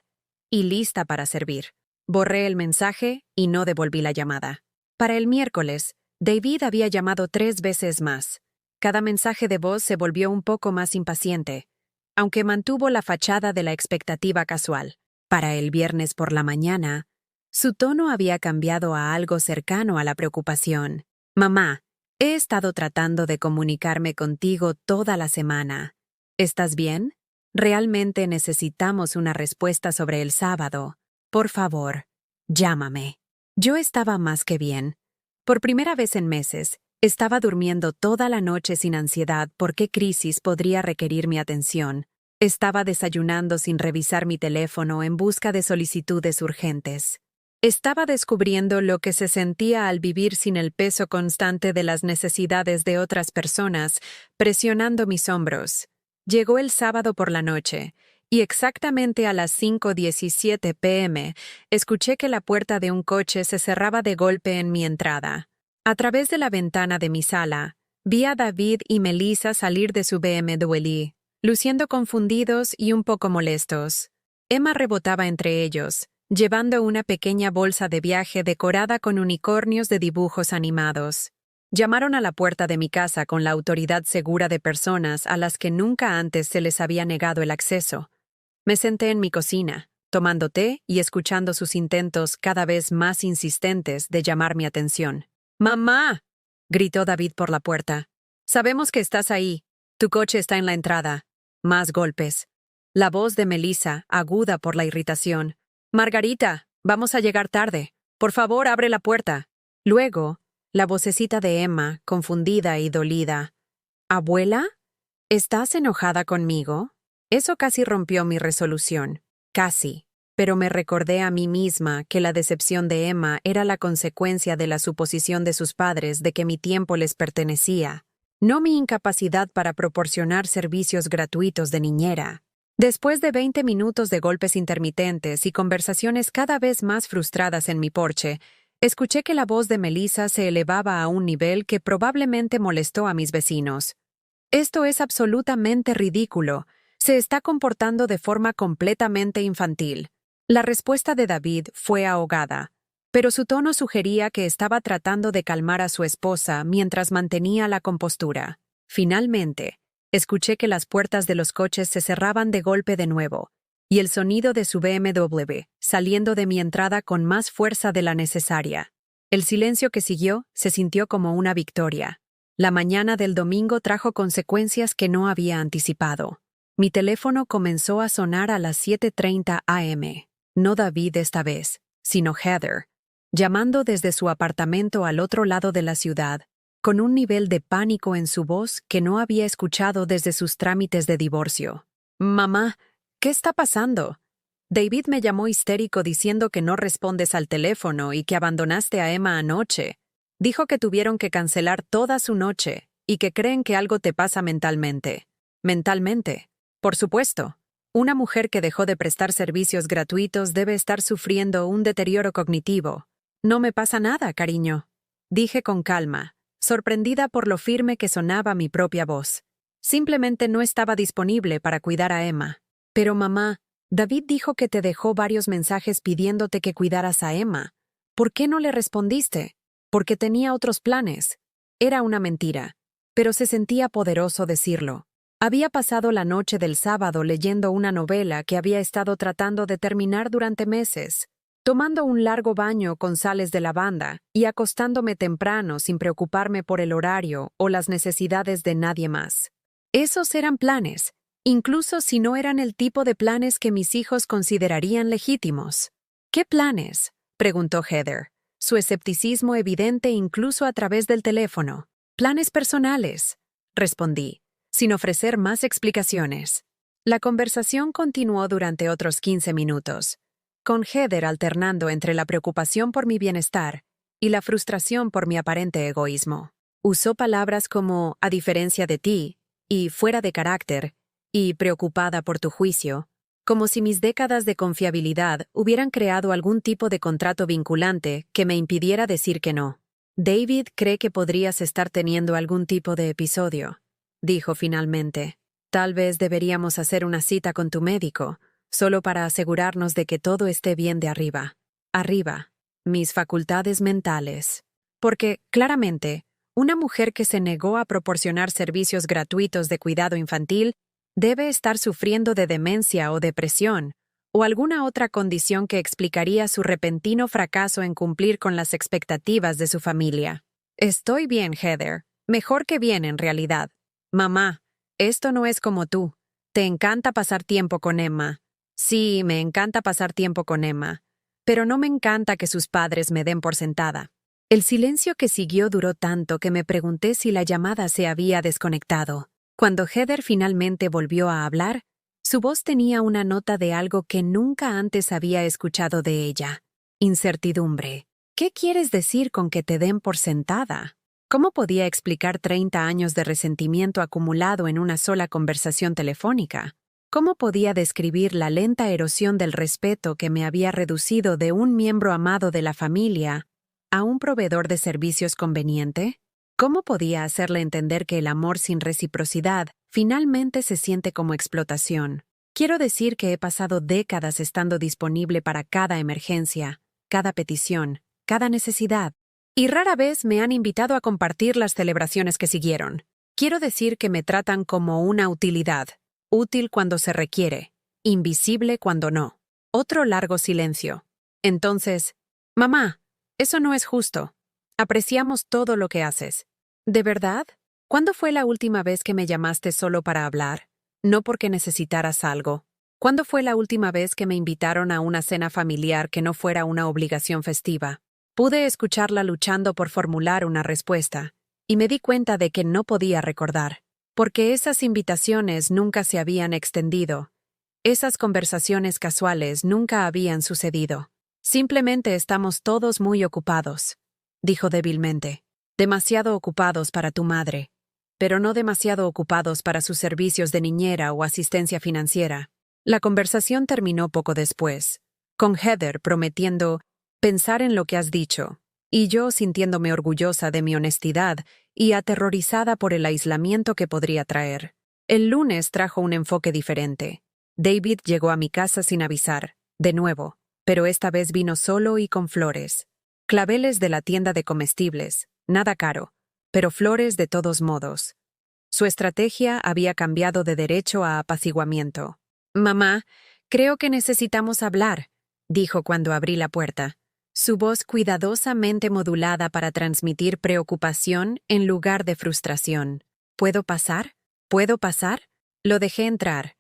y lista para servir. Borré el mensaje y no devolví la llamada. Para el miércoles, David había llamado 3 veces más. Cada mensaje de voz se volvió un poco más impaciente, aunque mantuvo la fachada de la expectativa casual. Para el viernes por la mañana, su tono había cambiado a algo cercano a la preocupación. Mamá, he estado tratando de comunicarme contigo toda la semana. ¿Estás bien? Realmente necesitamos una respuesta sobre el sábado. Por favor, llámame. Yo estaba más que bien. Por primera vez en meses, estaba durmiendo toda la noche sin ansiedad por qué crisis podría requerir mi atención. Estaba desayunando sin revisar mi teléfono en busca de solicitudes urgentes. Estaba descubriendo lo que se sentía al vivir sin el peso constante de las necesidades de otras personas presionando mis hombros. Llegó el sábado por la noche, y exactamente a las 5:17 p.m. escuché que la puerta de un coche se cerraba de golpe en mi entrada. A través de la ventana de mi sala, vi a David y Melissa salir de su BMW, luciendo confundidos y un poco molestos. Emma rebotaba entre ellos, llevando una pequeña bolsa de viaje decorada con unicornios de dibujos animados. Llamaron a la puerta de mi casa con la autoridad segura de personas a las que nunca antes se les había negado el acceso. Me senté en mi cocina, tomando té y escuchando sus intentos cada vez más insistentes de llamar mi atención. ¡Mamá!, gritó David por la puerta. Sabemos que estás ahí. Tu coche está en la entrada. Más golpes. La voz de Melissa, aguda por la irritación. Margarita, vamos a llegar tarde. Por favor, abre la puerta. Luego, la vocecita de Emma, confundida y dolida. ¿Abuela? ¿Estás enojada conmigo? Eso casi rompió mi resolución. Casi. pero me recordé a mí misma que la decepción de Emma era la consecuencia de la suposición de sus padres de que mi tiempo les pertenecía, no mi incapacidad para proporcionar servicios gratuitos de niñera. Después de 20 minutos de golpes intermitentes y conversaciones cada vez más frustradas en mi porche, escuché que la voz de Melissa se elevaba a un nivel que probablemente molestó a mis vecinos. «Esto es absolutamente ridículo. Se está comportando de forma completamente infantil». La respuesta de David fue ahogada, pero su tono sugería que estaba tratando de calmar a su esposa mientras mantenía la compostura. Finalmente, escuché que las puertas de los coches se cerraban de golpe de nuevo, y el sonido de su BMW, saliendo de mi entrada con más fuerza de la necesaria. El silencio que siguió se sintió como una victoria. La mañana del domingo trajo consecuencias que no había anticipado. Mi teléfono comenzó a sonar a las 7:30 a.m. No David esta vez, sino Heather, llamando desde su apartamento al otro lado de la ciudad, con un nivel de pánico en su voz que no había escuchado desde sus trámites de divorcio. «Mamá, ¿qué está pasando?» David me llamó histérico diciendo que no respondes al teléfono y que abandonaste a Emma anoche. Dijo que tuvieron que cancelar toda su noche y que creen que algo te pasa mentalmente. ¿Mentalmente? Por supuesto. Una mujer que dejó de prestar servicios gratuitos debe estar sufriendo un deterioro cognitivo. No me pasa nada, cariño. Dije con calma, sorprendida por lo firme que sonaba mi propia voz. Simplemente no estaba disponible para cuidar a Emma. Pero mamá, David dijo que te dejó varios mensajes pidiéndote que cuidaras a Emma. ¿Por qué no le respondiste? Porque tenía otros planes. Era una mentira, pero se sentía poderoso decirlo. Había pasado la noche del sábado leyendo una novela que había estado tratando de terminar durante meses, tomando un largo baño con sales de lavanda y acostándome temprano sin preocuparme por el horario o las necesidades de nadie más. Esos eran planes, incluso si no eran el tipo de planes que mis hijos considerarían legítimos. ¿Qué planes?, preguntó Heather, su escepticismo evidente incluso a través del teléfono. Planes personales, respondí, sin ofrecer más explicaciones. La conversación continuó durante otros 15 minutos, con Heather alternando entre la preocupación por mi bienestar y la frustración por mi aparente egoísmo. Usó palabras como «a diferencia de ti» y «fuera de carácter» y «preocupada por tu juicio», como si mis décadas de confiabilidad hubieran creado algún tipo de contrato vinculante que me impidiera decir que no. «David cree que podrías estar teniendo algún tipo de episodio», dijo finalmente. «Tal vez deberíamos hacer una cita con tu médico, solo para asegurarnos de que todo esté bien de arriba. Arriba, mis facultades mentales. Porque, claramente, una mujer que se negó a proporcionar servicios gratuitos de cuidado infantil debe estar sufriendo de demencia o depresión, o alguna otra condición que explicaría su repentino fracaso en cumplir con las expectativas de su familia. Estoy bien, Heather. Mejor que bien, en realidad. Mamá, esto no es como tú. Te encanta pasar tiempo con Emma. Sí, me encanta pasar tiempo con Emma, pero no me encanta que sus padres me den por sentada. El silencio que siguió duró tanto que me pregunté si la llamada se había desconectado. Cuando Heather finalmente volvió a hablar, su voz tenía una nota de algo que nunca antes había escuchado de ella. Incertidumbre. ¿Qué quieres decir con que te den por sentada? ¿Cómo podía explicar 30 años de resentimiento acumulado en una sola conversación telefónica? ¿Cómo podía describir la lenta erosión del respeto que me había reducido de un miembro amado de la familia a un proveedor de servicios conveniente? ¿Cómo podía hacerle entender que el amor sin reciprocidad finalmente se siente como explotación? Quiero decir que he pasado décadas estando disponible para cada emergencia, cada petición, cada necesidad. Y rara vez me han invitado a compartir las celebraciones que siguieron. Quiero decir que me tratan como una utilidad, útil cuando se requiere, invisible cuando no. Otro largo silencio. Entonces, mamá, eso no es justo. Apreciamos todo lo que haces. ¿De verdad? ¿Cuándo fue la última vez que me llamaste solo para hablar? No porque necesitaras algo. ¿Cuándo fue la última vez que me invitaron a una cena familiar que no fuera una obligación festiva? Pude escucharla luchando por formular una respuesta, y me di cuenta de que no podía recordar, porque esas invitaciones nunca se habían extendido, Esas conversaciones casuales nunca habían sucedido. Simplemente estamos todos muy ocupados, dijo débilmente. Demasiado ocupados para tu madre, pero no demasiado ocupados para sus servicios de niñera o asistencia financiera. La conversación terminó poco después, con Heather prometiendo pensar en lo que has dicho, y yo sintiéndome orgullosa de mi honestidad y aterrorizada por el aislamiento que podría traer. El lunes trajo un enfoque diferente. David llegó a mi casa sin avisar, de nuevo, pero esta vez vino solo y con flores. Claveles de la tienda de comestibles, nada caro, pero flores de todos modos. Su estrategia había cambiado de derecho a apaciguamiento. «Mamá, creo que necesitamos hablar», dijo cuando abrí la puerta, su voz cuidadosamente modulada para transmitir preocupación en lugar de frustración. «¿Puedo pasar? ¿Puedo pasar?» Lo dejé entrar,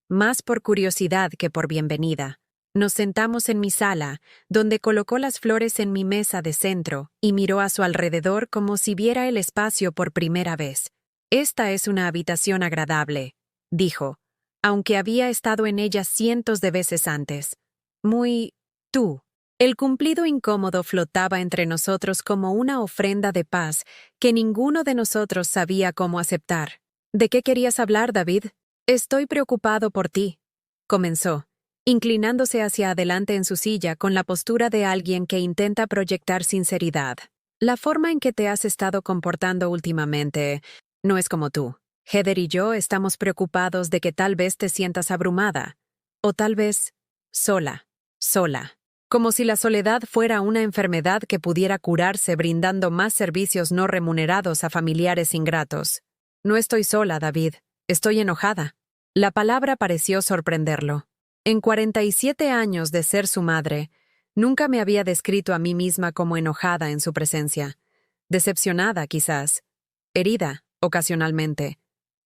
más por curiosidad que por bienvenida. Nos sentamos en mi sala, donde colocó las flores en mi mesa de centro y miró a su alrededor como si viera el espacio por primera vez. «Esta es una habitación agradable», dijo, aunque había estado en ella cientos de veces antes. «Muy tú». El cumplido incómodo flotaba entre nosotros como una ofrenda de paz que ninguno de nosotros sabía cómo aceptar. «¿De qué querías hablar, David?» «Estoy preocupado por ti», comenzó, inclinándose hacia adelante en su silla con la postura de alguien que intenta proyectar sinceridad. «La forma en que te has estado comportando últimamente no es como tú. Heather y yo estamos preocupados de que tal vez te sientas abrumada, o tal vez sola. Como si la soledad fuera una enfermedad que pudiera curarse brindando más servicios no remunerados a familiares ingratos. No estoy sola, David. Estoy enojada». La palabra pareció sorprenderlo. En 47 años de ser su madre, nunca me había descrito a mí misma como enojada en su presencia. Decepcionada, quizás. Herida, ocasionalmente.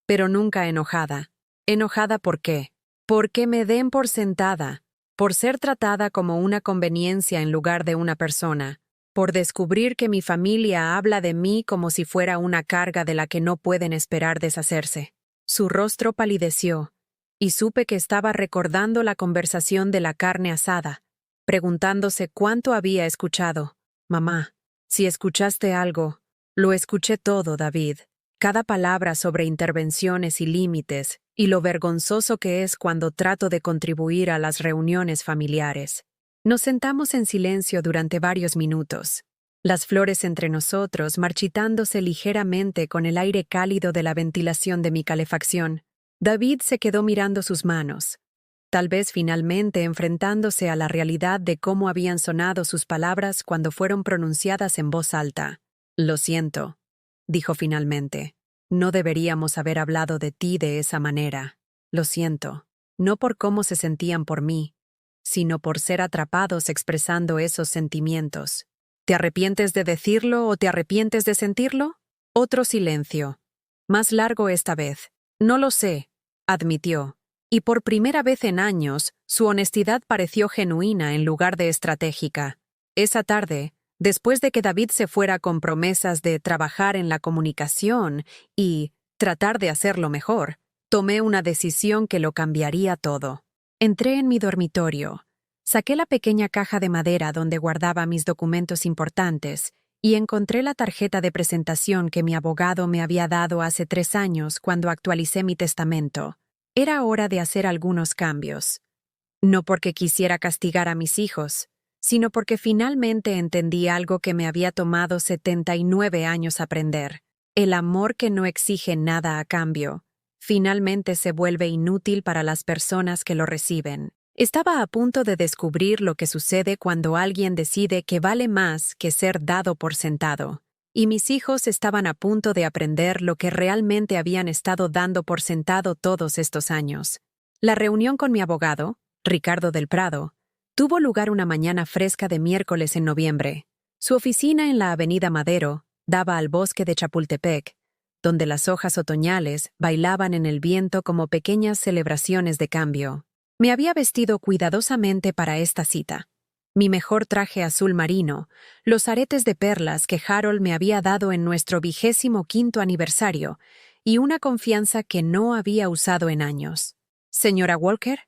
Pero nunca enojada. ¿Enojada por qué? Porque me den por sentada. Por ser tratada como una conveniencia en lugar de una persona. Por descubrir que mi familia habla de mí como si fuera una carga de la que no pueden esperar deshacerse. Su rostro palideció, y supe que estaba recordando la conversación de la carne asada, preguntándose cuánto había escuchado. «Mamá, si escuchaste algo, lo escuché todo, David. Cada palabra sobre intervenciones y límites, y lo vergonzoso que es cuando trato de contribuir a las reuniones familiares». Nos sentamos en silencio durante varios minutos, las flores entre nosotros marchitándose ligeramente con el aire cálido de la ventilación de mi calefacción. David se quedó mirando sus manos, tal vez finalmente enfrentándose a la realidad de cómo habían sonado sus palabras cuando fueron pronunciadas en voz alta. «Lo siento», dijo finalmente. «No deberíamos haber hablado de ti de esa manera. Lo siento, no por cómo se sentían por mí, sino por ser atrapados expresando esos sentimientos. ¿Te arrepientes de decirlo o te arrepientes de sentirlo?» Otro silencio, más largo esta vez. «No lo sé», admitió, y por primera vez en años, su honestidad pareció genuina en lugar de estratégica. Esa tarde, después de que David se fuera con promesas de trabajar en la comunicación y tratar de hacerlo mejor, tomé una decisión que lo cambiaría todo. Entré en mi dormitorio, saqué la pequeña caja de madera donde guardaba mis documentos importantes y encontré la tarjeta de presentación que mi abogado me había dado hace 3 años cuando actualicé mi testamento. Era hora de hacer algunos cambios. No porque quisiera castigar a mis hijos, sino porque finalmente entendí algo que me había tomado 79 años aprender. El amor que no exige nada a cambio, finalmente se vuelve inútil para las personas que lo reciben. Estaba a punto de descubrir lo que sucede cuando alguien decide que vale más que ser dado por sentado, y mis hijos estaban a punto de aprender lo que realmente habían estado dando por sentado todos estos años. La reunión con mi abogado, Ricardo del Prado, tuvo lugar una mañana fresca de miércoles en noviembre. Su oficina en la Avenida Madero daba al bosque de Chapultepec, donde las hojas otoñales bailaban en el viento como pequeñas celebraciones de cambio. Me había vestido cuidadosamente para esta cita. Mi mejor traje azul marino, los aretes de perlas que Harold me había dado en nuestro 25º aniversario y una confianza que no había usado en años. «Señora Walker»,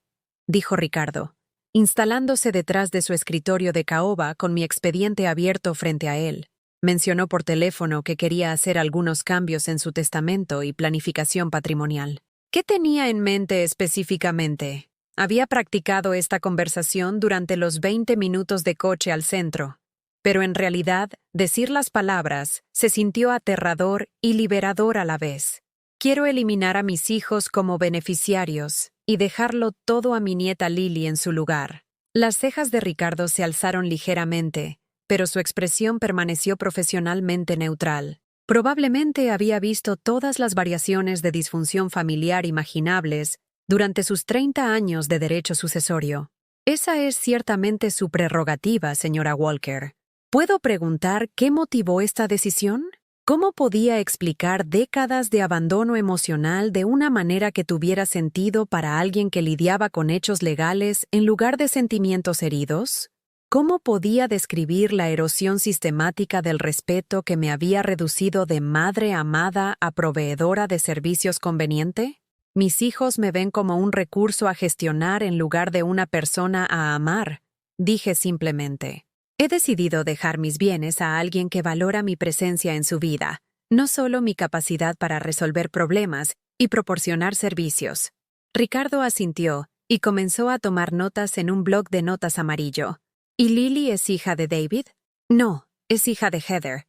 dijo Ricardo, instalándose detrás de su escritorio de caoba con mi expediente abierto frente a él. Mencionó por teléfono que quería hacer algunos cambios en su testamento y planificación patrimonial. ¿Qué tenía en mente específicamente? Había practicado esta conversación durante los 20 minutos de coche al centro, pero en realidad, decir las palabras se sintió aterrador y liberador a la vez. Quiero eliminar a mis hijos como beneficiarios y dejarlo todo a mi nieta Lily en su lugar. Las cejas de Ricardo se alzaron ligeramente, pero su expresión permaneció profesionalmente neutral. Probablemente había visto todas las variaciones de disfunción familiar imaginables durante sus 30 años de derecho sucesorio. Esa es ciertamente su prerrogativa, señora Walker. ¿Puedo preguntar qué motivó esta decisión? ¿Cómo podía explicar décadas de abandono emocional de una manera que tuviera sentido para alguien que lidiaba con hechos legales en lugar de sentimientos heridos? ¿Cómo podía describir la erosión sistemática del respeto que me había reducido de madre amada a proveedora de servicios conveniente? Mis hijos me ven como un recurso a gestionar en lugar de una persona a amar, dije simplemente. He decidido dejar mis bienes a alguien que valora mi presencia en su vida, no solo mi capacidad para resolver problemas y proporcionar servicios. Ricardo asintió y comenzó a tomar notas en un bloc de notas amarillo. ¿Y Lily es hija de David? No, es hija de Heather,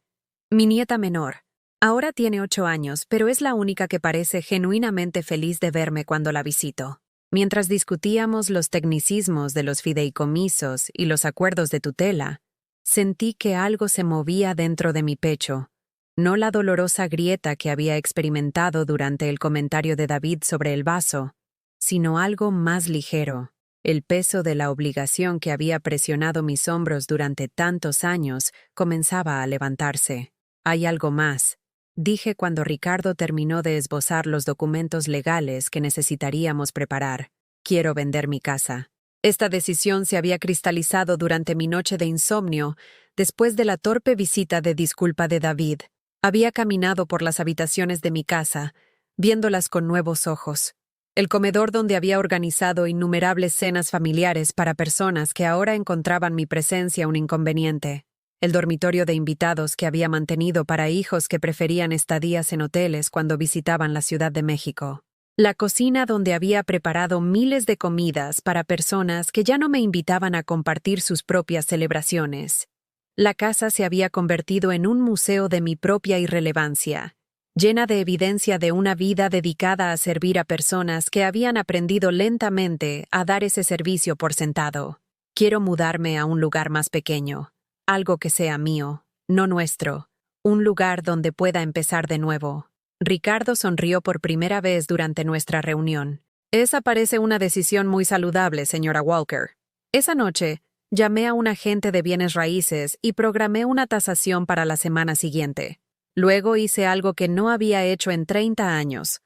mi nieta menor. Ahora tiene 8 años, pero es la única que parece genuinamente feliz de verme cuando la visito. Mientras discutíamos los tecnicismos de los fideicomisos y los acuerdos de tutela, sentí que algo se movía dentro de mi pecho, no la dolorosa grieta que había experimentado durante el comentario de David sobre el vaso, sino algo más ligero. El peso de la obligación que había presionado mis hombros durante tantos años comenzaba a levantarse. Hay algo más, dije cuando Ricardo terminó de esbozar los documentos legales que necesitaríamos preparar. Quiero vender mi casa. Esta decisión se había cristalizado durante mi noche de insomnio, después de la torpe visita de disculpa de David. Había caminado por las habitaciones de mi casa, viéndolas con nuevos ojos. El comedor donde había organizado innumerables cenas familiares para personas que ahora encontraban mi presencia un inconveniente. El dormitorio de invitados que había mantenido para hijos que preferían estadías en hoteles cuando visitaban la Ciudad de México. La cocina donde había preparado miles de comidas para personas que ya no me invitaban a compartir sus propias celebraciones. La casa se había convertido en un museo de mi propia irrelevancia, llena de evidencia de una vida dedicada a servir a personas que habían aprendido lentamente a dar ese servicio por sentado. Quiero mudarme a un lugar más pequeño, algo que sea mío, no nuestro, un lugar donde pueda empezar de nuevo. Ricardo sonrió por primera vez durante nuestra reunión. Esa parece una decisión muy saludable, señora Walker. Esa noche, llamé a un agente de bienes raíces y programé una tasación para la semana siguiente. Luego hice algo que no había hecho en 30 años.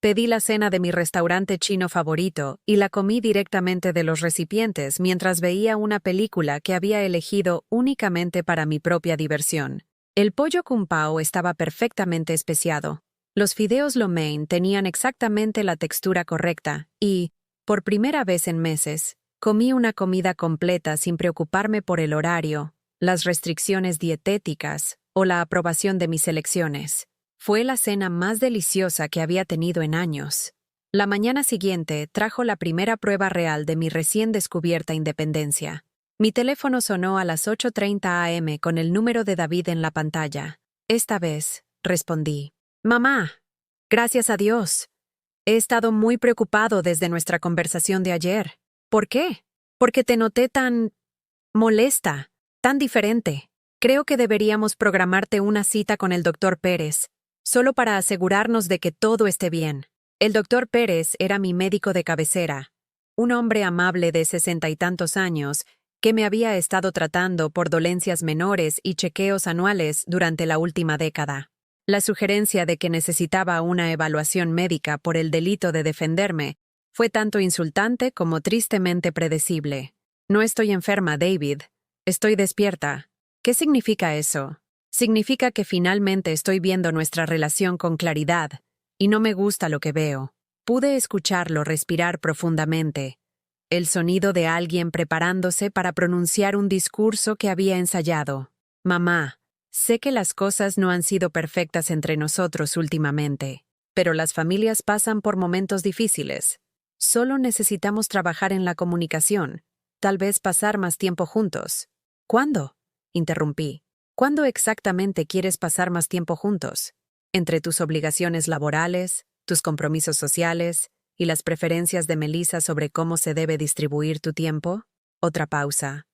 Pedí la cena de mi restaurante chino favorito y la comí directamente de los recipientes mientras veía una película que había elegido únicamente para mi propia diversión. El pollo kung pao estaba perfectamente especiado. Los fideos lo mein tenían exactamente la textura correcta y, por primera vez en meses, comí una comida completa sin preocuparme por el horario, las restricciones dietéticas o la aprobación de mis elecciones. Fue la cena más deliciosa que había tenido en años. La mañana siguiente trajo la primera prueba real de mi recién descubierta independencia. Mi teléfono sonó a las 8:30 a.m. con el número de David en la pantalla. Esta vez, respondí. «Mamá, gracias a Dios. He estado muy preocupado desde nuestra conversación de ayer. ¿Por qué? Porque te noté tan molesta, tan diferente. Creo que deberíamos programarte una cita con el doctor Pérez, solo para asegurarnos de que todo esté bien». El doctor Pérez era mi médico de cabecera, un hombre amable de 60 y tantos años que me había estado tratando por dolencias menores y chequeos anuales durante la última década. La sugerencia de que necesitaba una evaluación médica por el delito de defenderme fue tanto insultante como tristemente predecible. «No estoy enferma, David. Estoy despierta». ¿Qué significa eso? Significa que finalmente estoy viendo nuestra relación con claridad, y no me gusta lo que veo. Pude escucharlo respirar profundamente, el sonido de alguien preparándose para pronunciar un discurso que había ensayado. Mamá, sé que las cosas no han sido perfectas entre nosotros últimamente, pero las familias pasan por momentos difíciles. Solo necesitamos trabajar en la comunicación, tal vez pasar más tiempo juntos. ¿Cuándo? Interrumpí. ¿Cuándo exactamente quieres pasar más tiempo juntos? ¿Entre tus obligaciones laborales, tus compromisos sociales y las preferencias de Melissa sobre cómo se debe distribuir tu tiempo? Otra pausa.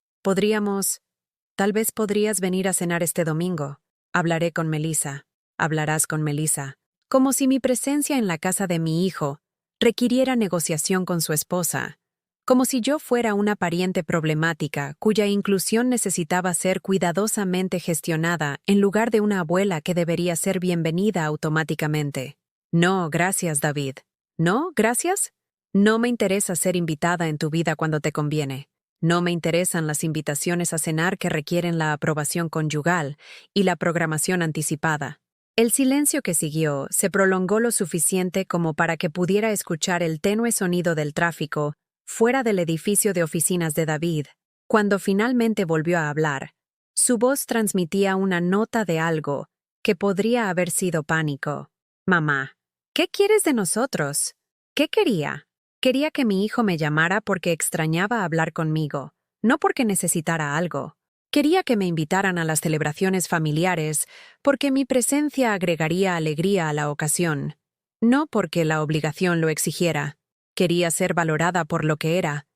Tal vez podrías venir a cenar este domingo. Hablaré con Melissa. Hablarás con Melissa. Como si mi presencia en la casa de mi hijo requiriera negociación con su esposa. Como si yo fuera una pariente problemática cuya inclusión necesitaba ser cuidadosamente gestionada en lugar de una abuela que debería ser bienvenida automáticamente. No, gracias, David. ¿No, gracias? No me interesa ser invitada en tu vida cuando te conviene. No me interesan las invitaciones a cenar que requieren la aprobación conyugal y la programación anticipada. El silencio que siguió se prolongó lo suficiente como para que pudiera escuchar el tenue sonido del tráfico fuera del edificio de oficinas de David. Cuando finalmente volvió a hablar, su voz transmitía una nota de algo que podría haber sido pánico. Mamá, ¿qué quieres de nosotros? ¿Qué quería? Quería que mi hijo me llamara porque extrañaba hablar conmigo, no porque necesitara algo. Quería que me invitaran a las celebraciones familiares porque mi presencia agregaría alegría a la ocasión, no porque la obligación lo exigiera. Quería ser valorada por lo que era,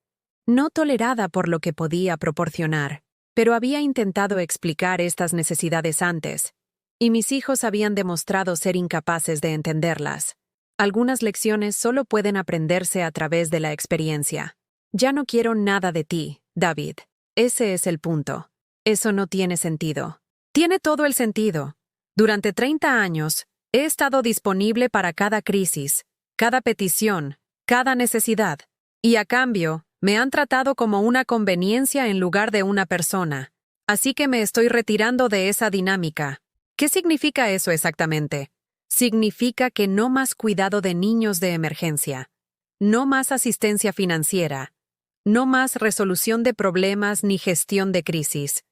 no tolerada por lo que podía proporcionar. Pero había intentado explicar estas necesidades antes, y mis hijos habían demostrado ser incapaces de entenderlas. Algunas lecciones solo pueden aprenderse a través de la experiencia. Ya no quiero nada de ti, David. Ese es el punto. Eso no tiene sentido. Tiene todo el sentido. Durante 30 años, he estado disponible para cada crisis, cada petición, cada necesidad, y a cambio, me han tratado como una conveniencia en lugar de una persona. Así que me estoy retirando de esa dinámica. ¿Qué significa eso exactamente? Significa que no más cuidado de niños de emergencia, no más asistencia financiera, no más resolución de problemas ni gestión de crisis.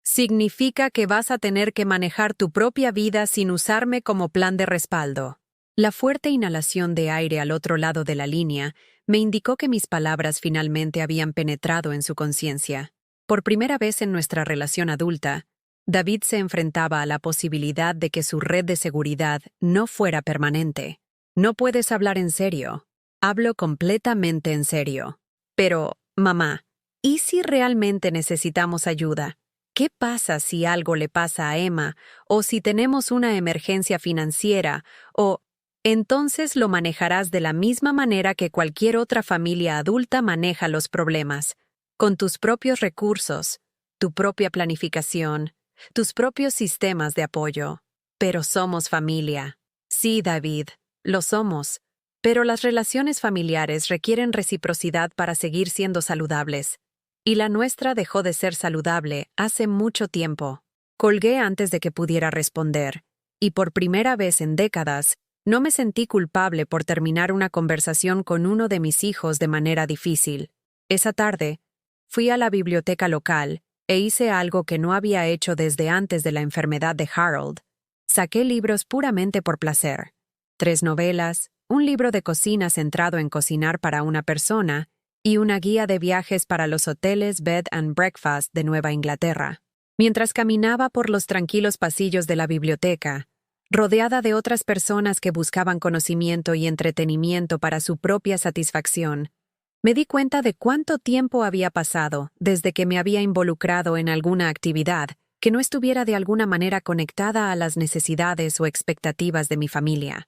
Significa que vas a tener que manejar tu propia vida sin usarme como plan de respaldo. La fuerte inhalación de aire al otro lado de la línea me indicó que mis palabras finalmente habían penetrado en su conciencia. Por primera vez en nuestra relación adulta, David se enfrentaba a la posibilidad de que su red de seguridad no fuera permanente. No puedes hablar en serio. Hablo completamente en serio. Pero, mamá, ¿y si realmente necesitamos ayuda? ¿Qué pasa si algo le pasa a Emma? ¿O si tenemos una emergencia financiera? ¿O entonces lo manejarás de la misma manera que cualquier otra familia adulta maneja los problemas, con tus propios recursos, tu propia planificación, tus propios sistemas de apoyo? Pero somos familia. Sí, David, lo somos. Pero las relaciones familiares requieren reciprocidad para seguir siendo saludables. Y la nuestra dejó de ser saludable hace mucho tiempo. Colgué antes de que pudiera responder, y por primera vez en décadas, no me sentí culpable por terminar una conversación con uno de mis hijos de manera difícil. Esa tarde, fui a la biblioteca local e hice algo que no había hecho desde antes de la enfermedad de Harold. Saqué libros puramente por placer. 3 novelas, un libro de cocina centrado en cocinar para una persona y una guía de viajes para los hoteles Bed and Breakfast de Nueva Inglaterra. Mientras caminaba por los tranquilos pasillos de la biblioteca, rodeada de otras personas que buscaban conocimiento y entretenimiento para su propia satisfacción, me di cuenta de cuánto tiempo había pasado desde que me había involucrado en alguna actividad que no estuviera de alguna manera conectada a las necesidades o expectativas de mi familia.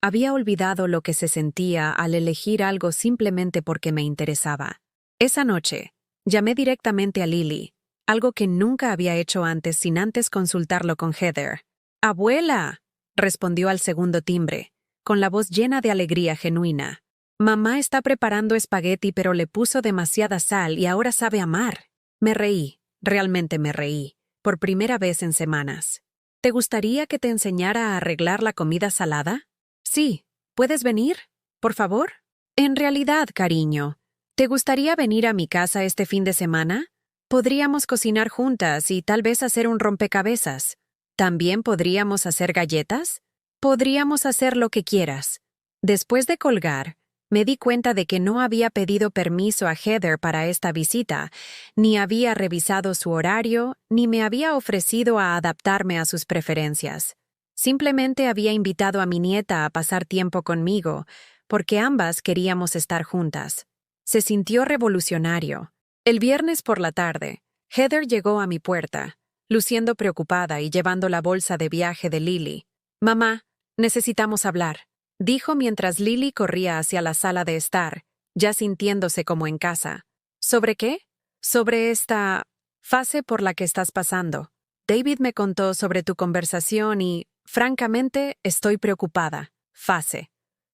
Había olvidado lo que se sentía al elegir algo simplemente porque me interesaba. Esa noche, llamé directamente a Lily, algo que nunca había hecho antes sin antes consultarlo con Heather. «¡Abuela!», respondió al segundo timbre, con la voz llena de alegría genuina. «Mamá está preparando espagueti pero le puso demasiada sal y ahora sabe a mar». Me reí, realmente me reí, por primera vez en semanas. «¿Te gustaría que te enseñara a arreglar la comida salada?» «Sí, ¿puedes venir? Por favor?» «En realidad, cariño, ¿Te gustaría venir a mi casa este fin de semana? Podríamos cocinar juntas y tal vez hacer un rompecabezas. ¿También podríamos hacer galletas? Podríamos hacer lo que quieras. Después de colgar, me di cuenta de que no había pedido permiso a Heather para esta visita, ni había revisado su horario, ni me había ofrecido a adaptarme a sus preferencias. Simplemente había invitado a mi nieta a pasar tiempo conmigo, porque ambas queríamos estar juntas. Se sintió revolucionario. El viernes por la tarde, Heather llegó a mi puerta, luciendo preocupada y llevando la bolsa de viaje de Lily. «Mamá, necesitamos hablar», dijo mientras Lily corría hacia la sala de estar, ya sintiéndose como en casa. «¿Sobre qué?» «Sobre esta fase por la que estás pasando. David me contó sobre tu conversación y, francamente, estoy preocupada. Fase.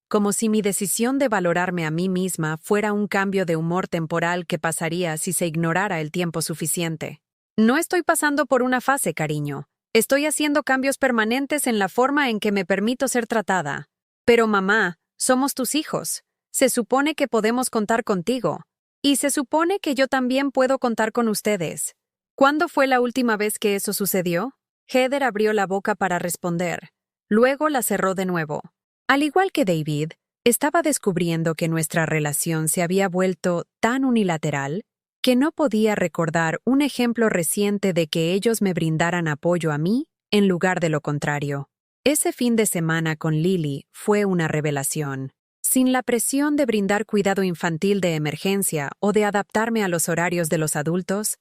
Como si mi decisión de valorarme a mí misma fuera un cambio de humor temporal que pasaría si se ignorara el tiempo suficiente. No estoy pasando por una fase, cariño. Estoy haciendo cambios permanentes en la forma en que me permito ser tratada. Pero mamá, somos tus hijos. Se supone que podemos contar contigo. Y se supone que yo también puedo contar con ustedes. ¿Cuándo fue la última vez que eso sucedió? Heather abrió la boca para responder. Luego la cerró de nuevo. Al igual que David, estaba descubriendo que nuestra relación se había vuelto tan unilateral que no podía recordar un ejemplo reciente de que ellos me brindaran apoyo a mí en lugar de lo contrario. Ese fin de semana con Lily fue una revelación. Sin la presión de brindar cuidado infantil de emergencia o de adaptarme a los horarios de los adultos,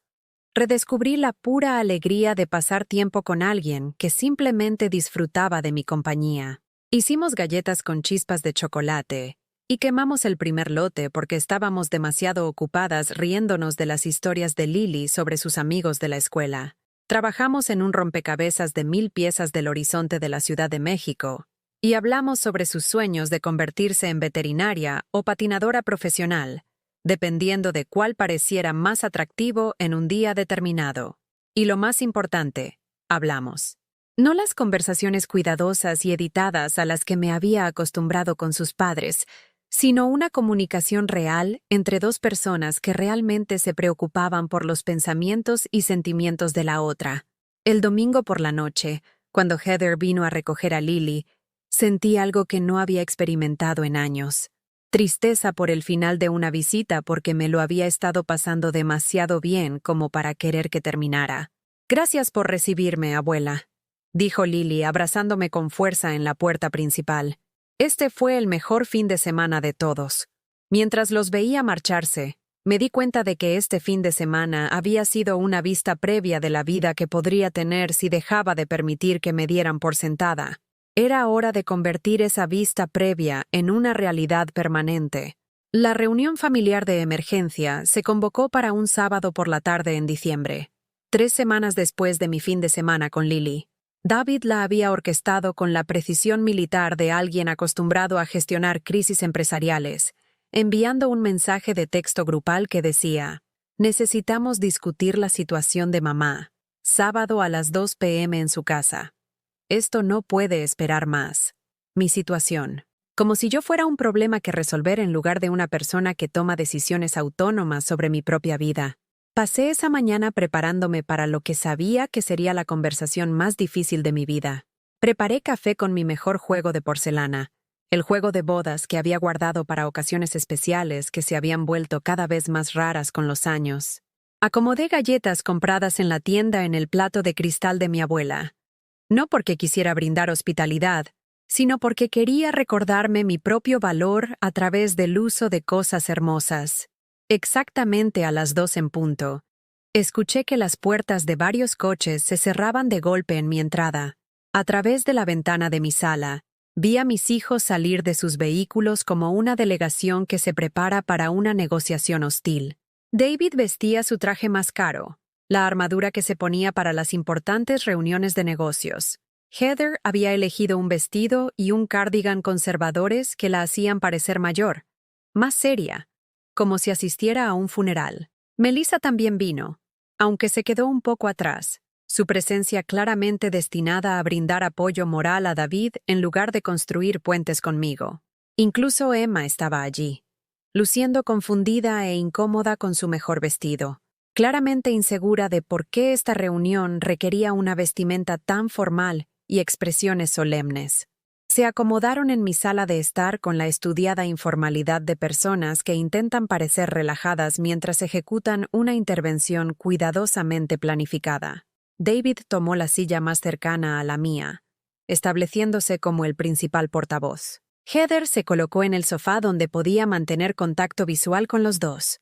redescubrí la pura alegría de pasar tiempo con alguien que simplemente disfrutaba de mi compañía. Hicimos galletas con chispas de chocolate y quemamos el primer lote porque estábamos demasiado ocupadas riéndonos de las historias de Lily sobre sus amigos de la escuela. Trabajamos en un rompecabezas de 1000 piezas del horizonte de la Ciudad de México y hablamos sobre sus sueños de convertirse en veterinaria o patinadora profesional, dependiendo de cuál pareciera más atractivo en un día determinado. Y lo más importante, hablamos. No las conversaciones cuidadosas y editadas a las que me había acostumbrado con sus padres, sino una comunicación real entre dos personas que realmente se preocupaban por los pensamientos y sentimientos de la otra. El domingo por la noche, cuando Heather vino a recoger a Lily, sentí algo que no había experimentado en años. Tristeza por el final de una visita porque me lo había estado pasando demasiado bien como para querer que terminara. «Gracias por recibirme, abuela», dijo Lily abrazándome con fuerza en la puerta principal. Este fue el mejor fin de semana de todos. Mientras los veía marcharse, me di cuenta de que este fin de semana había sido una vista previa de la vida que podría tener si dejaba de permitir que me dieran por sentada. Era hora de convertir esa vista previa en una realidad permanente. La reunión familiar de emergencia se convocó para un sábado por la tarde en diciembre, 3 semanas después de mi fin de semana con Lily. David la había orquestado con la precisión militar de alguien acostumbrado a gestionar crisis empresariales, enviando un mensaje de texto grupal que decía: «Necesitamos discutir la situación de mamá. Sábado a las 2 p.m. en su casa. Esto no puede esperar más. Mi situación». Como si yo fuera un problema que resolver en lugar de una persona que toma decisiones autónomas sobre mi propia vida. Pasé esa mañana preparándome para lo que sabía que sería la conversación más difícil de mi vida. Preparé café con mi mejor juego de porcelana, el juego de bodas que había guardado para ocasiones especiales que se habían vuelto cada vez más raras con los años. Acomodé galletas compradas en la tienda en el plato de cristal de mi abuela. No porque quisiera brindar hospitalidad, sino porque quería recordarme mi propio valor a través del uso de cosas hermosas. Exactamente a las 2 en punto, escuché que las puertas de varios coches se cerraban de golpe en mi entrada. A través de la ventana de mi sala, vi a mis hijos salir de sus vehículos como una delegación que se prepara para una negociación hostil. David vestía su traje más caro, la armadura que se ponía para las importantes reuniones de negocios. Heather había elegido un vestido y un cardigan conservadores que la hacían parecer mayor, más seria, como si asistiera a un funeral. Melissa también vino, aunque se quedó un poco atrás, su presencia claramente destinada a brindar apoyo moral a David en lugar de construir puentes conmigo. Incluso Emma estaba allí. luciendo confundida e incómoda con su mejor vestido, claramente insegura de por qué esta reunión requería una vestimenta tan formal y expresiones solemnes. Se acomodaron en mi sala de estar con la estudiada informalidad de personas que intentan parecer relajadas mientras ejecutan una intervención cuidadosamente planificada. David tomó la silla más cercana a la mía, estableciéndose como el principal portavoz. Heather se colocó en el sofá donde podía mantener contacto visual con los dos.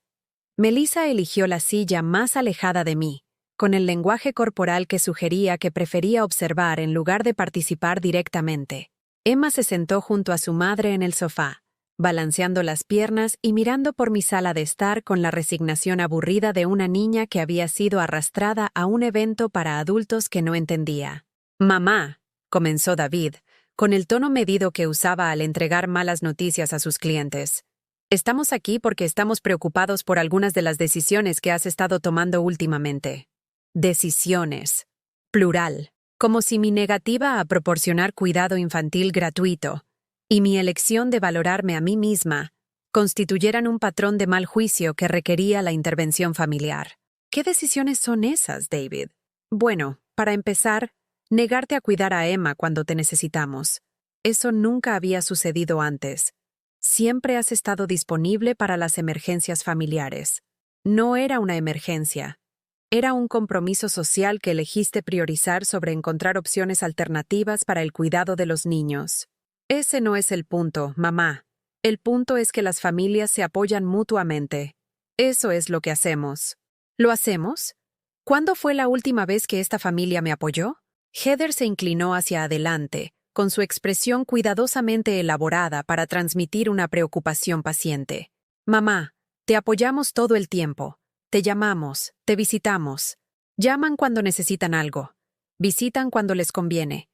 Melissa eligió la silla más alejada de mí, con el lenguaje corporal que sugería que prefería observar en lugar de participar directamente. Emma se sentó junto a su madre en el sofá, balanceando las piernas y mirando por mi sala de estar con la resignación aburrida de una niña que había sido arrastrada a un evento para adultos que no entendía. «Mamá», comenzó David, con el tono medido que usaba al entregar malas noticias a sus clientes. «Estamos aquí porque estamos preocupados por algunas de las decisiones que has estado tomando últimamente». Decisiones. Plural. Como si mi negativa a proporcionar cuidado infantil gratuito y mi elección de valorarme a mí misma constituyeran un patrón de mal juicio que requería la intervención familiar. ¿Qué decisiones son esas, David? Bueno, para empezar, negarte a cuidar a Emma cuando te necesitamos. Eso nunca había sucedido antes. Siempre has estado disponible para las emergencias familiares. No era una emergencia. Era un compromiso social que elegiste priorizar sobre encontrar opciones alternativas para el cuidado de los niños. Ese no es el punto, mamá. El punto es que las familias se apoyan mutuamente. Eso es lo que hacemos. ¿Lo hacemos? ¿Cuándo fue la última vez que esta familia me apoyó? Heather se inclinó hacia adelante, con su expresión cuidadosamente elaborada para transmitir una preocupación paciente. Mamá, te apoyamos todo el tiempo. Te llamamos, te visitamos. Llaman cuando necesitan algo. Visitan cuando les conviene.